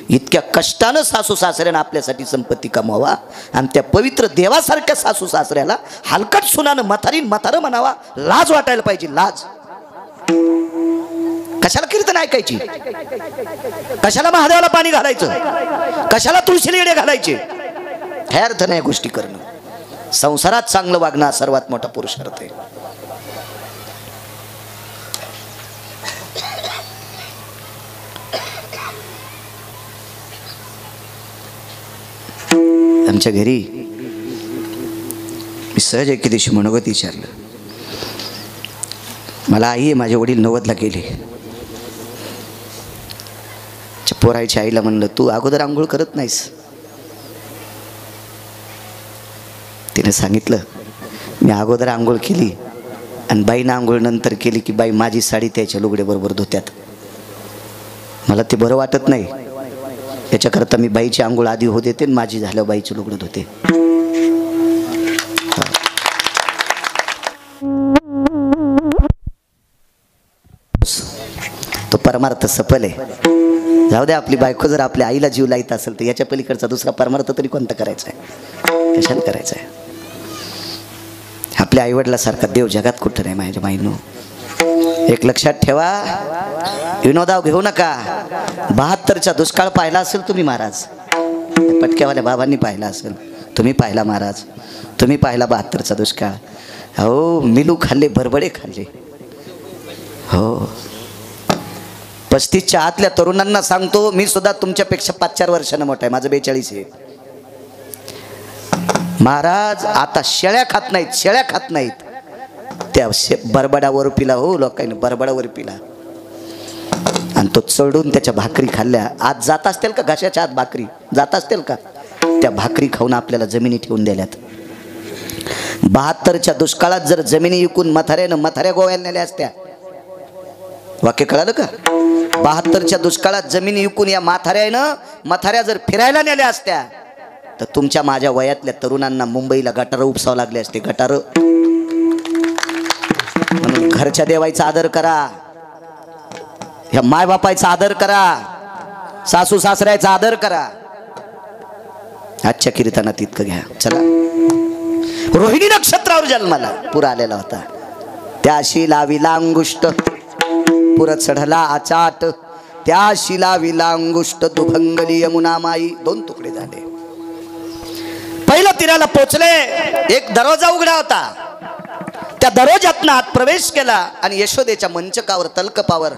इतक्या कष्टानं सासू सासऱ्यानं आपल्यासाठी संपत्ती कमवावा आणि त्या पवित्र देवासारख्या सासू सासऱ्याला हलकट सुनानं म्हातारं म्हणावा. लाज वाटायला पाहिजे, लाज. कशाला कीर्तन ऐकायची? कशाला महादेवाला पाणी घालायचं? कशाला तुळशीला येडे घालायचे? हे अर्थ नाही गोष्टी करणं. संसारात चांगलं वागणं सर्वात मोठा पुरुषार्थ आहे. आमच्या घरी मी सहज एके दिवशी मनोगत विचारलं. मला आई आहे, माझे वडील 90ला गेले. पोरायच्या आईला म्हणलं तू अगोदर आंघोळ करत नाहीस? तिने सांगितलं मी अगोदर आंघोळ केली आणि बाईनं आंघोळ नंतर केली की बाई माझी साडी त्याच्या लुगडे बरोबर धुत्यात. मला ते बरं वाटत नाही. याच्याकरता मी बाईची आंघोळ आधी होत देते, माझी झाल्यावर बाईची लुगडं धुते. तो परमार्थ सफल आहे. जाऊ द्या, आपली बायको जर आपल्या आईला जीव लाईत असेल तर याच्या पलीकडचा दुसरा परमार्थ तरी कोणता करायचा आहे? कशाला करायचा आहे? आपल्या आईवडिलासारखा देव जगात कुठं नाही माझ्या माईनो. एक लक्षात ठेवा, विनोदाव घेऊ नका. 72चा दुष्काळ पाहिला असेल तुम्ही महाराज, पटक्यावाल्या बाबांनी पाहिला असेल, तुम्ही पाहिला महाराज, तुम्ही पाहिला 72चा दुष्काळ. हो, मिलू खाल्ले, बरबडे खाल्ले. हो, 35च्या आतल्या तरुणांना सांगतो, मी सुद्धा तुमच्यापेक्षा 5-4 वर्षांना मोठा आहे, माझं 42 आहे महाराज. आता शेळ्या खात नाहीत, शेळ्या खात नाहीत, त्या बरबडावर पिला. हो, लोकांनी बरबडावर पिला आणि तो चढून त्याच्या भाकरी खाल्ल्या. आज जात असतील का घशाच्या आत भाकरी जात असतील का? त्या भाकरी खाऊन आपल्याला जमिनी ठेवून दिल्यात. 72च्या दुष्काळात जर जमिनी विकून म्हाताऱ्या गोव्याला नेल्या असत्या, वाक्य कळालं का? 72च्या दुष्काळात जमिनी विकून या म्हाताऱ्या जर फिरायला नेल्या असत्या तर तुमच्या माझ्या वयातल्या तरुणांना मुंबईला गटारं उपसावं लागले असते, गटारं. म्हणून घरच्या देवाचा आदर करा, ह्या मायबापाचा आदर करा, सासू सासऱ्याचा आदर करा. आजच्या कीर्तनात इतकं घ्या. चला, रोहिणी नक्षत्रावर जन्माला पूर आलेला होता. त्याशी लाविला अंगुष्ट, पुर चढला आचाट. त्याशी लाविला अंगुष्ट, दुभंगली यमुना माई. 2 तुकडे झाले. पहिल्या तीराला पोचले, एक दरवाजा उघडा होता. त्या दरवाजातनं आत प्रवेश केला आणि यशोदेच्या मंचकावर तलकपावर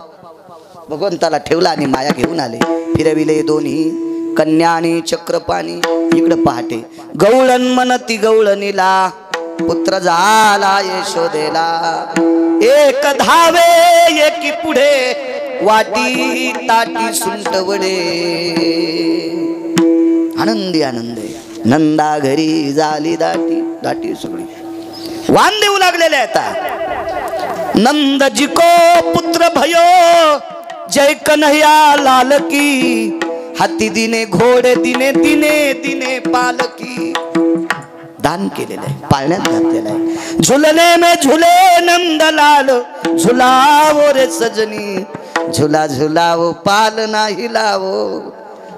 भगवंताला ठेवला आणि माया घेऊन आले. फिरविले दोन्ही कन्या आणि चक्रपाणी. इकडं पहाटे गवळण मनती गवळणीला, पुत्र झाला यशोदेला. एक धावे एकी पुढे, वाटी ताटी सुंटवडे. आनंदी आनंदी नंदा घरी झाली दाटी. दाटी सगळी वाण देऊ लागलेले आता. नंद जिको पुत्र भयो, जय कन्हैया लाल की. हाती दिने घोडे दिने दिने दिने पालकी. दान केलेलं आहे, पाळण्यात घातलेलं आहे. झुलने में झुले नंदलाल, झुलावो रे सजनी. झुला झुलावो पाल नाही लावो.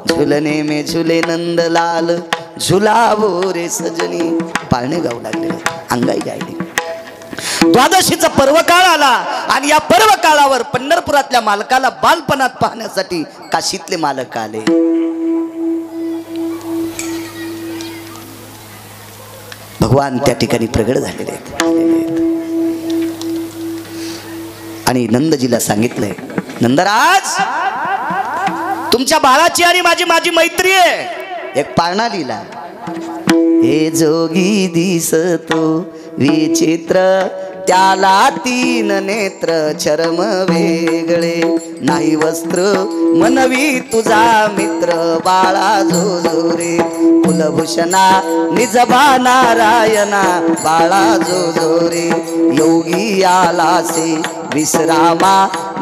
झुलने में झुले नंदलाल, झुलावो रे सजनी. पाळणे गाऊ लागले, अंगाई गायली. द्वादशीचा पर्व काळ आला आणि या पर्व काळावर पंढरपुरातल्या मालकाला बालपणात पाहण्यासाठी काशीतले मालक आले. भगवान त्या ठिकाणी प्रगट झालेले आहेत. आणि नंदजीला सांगितलंय, नंदराज, तुमच्या बाळाची आणि माझी मैत्री आहे. एक पाळणा लिहिला. हे जोगी दिसतो विचित्र, त्याला 3 नेत्र, चरम वेगळे नाही वस्त्र. मनवी तुझा मित्र, बाळा जो जो रे. कुलभूषणा निजभा नारायणा, बाळा जो जो रे. योगी आलासे विश्रामा,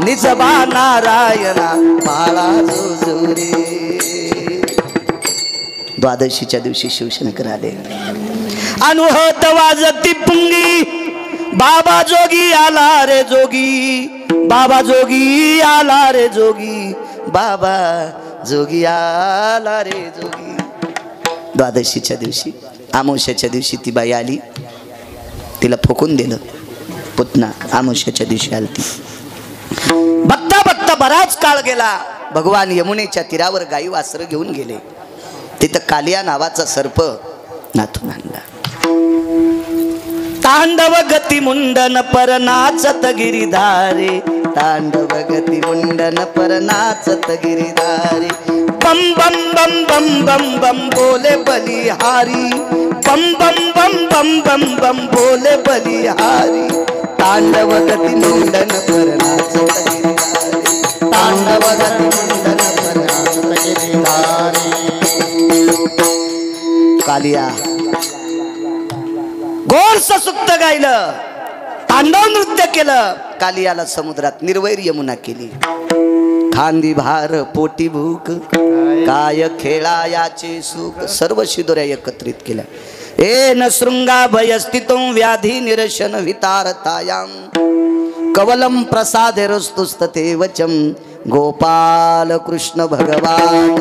निजभा नारायणा, बाळा जो जो रे. द्वादशीच्या दिवशी शिवशंकर आले. अनुहत वाजती पुंगी, बाबा जोगी आला रे जोगी. बाबा जोगी आला रे जोगी. बाबा जोगी आला रे जोगी. द्वादशीच्या दिवशी, आमोशाच्या दिवशी ती बाई आली, तिला फुकून दिलं. पुतना आमोशाच्या दिवशी आली ती. बघता बघता बराच काळ गेला. भगवान यमुनेच्या तीरावर गाई वासर घेऊन गेले. तिथं कालिया नावाचा सर्प नाथून आणला. तांडव गती मुंडन पर नाचत गिरिधारे. तांडव गती मुंडन पर नाचत गिरिधारे. बम बम बम बम बम बम बोले बलिहारी. बम बम बम बम बम बम बोले बलिहारी. तांडव गती मुंडन पर नाचत गिरिधारे. तांडव गती मुंडन पर नाचत गिरिधारे. कालिया गोरस सुक्त गायलं, तांडव नृत्य केलं. कालियाला समुद्रात निर्वैर यमुना केली. खांदी भार पोटी भूक काय खेळायाचे सुख सर्व शिदोऱ्या एकत्रित केल्या न शृंगा भयस्थितो व्याधी निरशन वितारतायाम कवलम प्रसाद रस्तुस्तते वचम गोपाल कृष्ण भगवान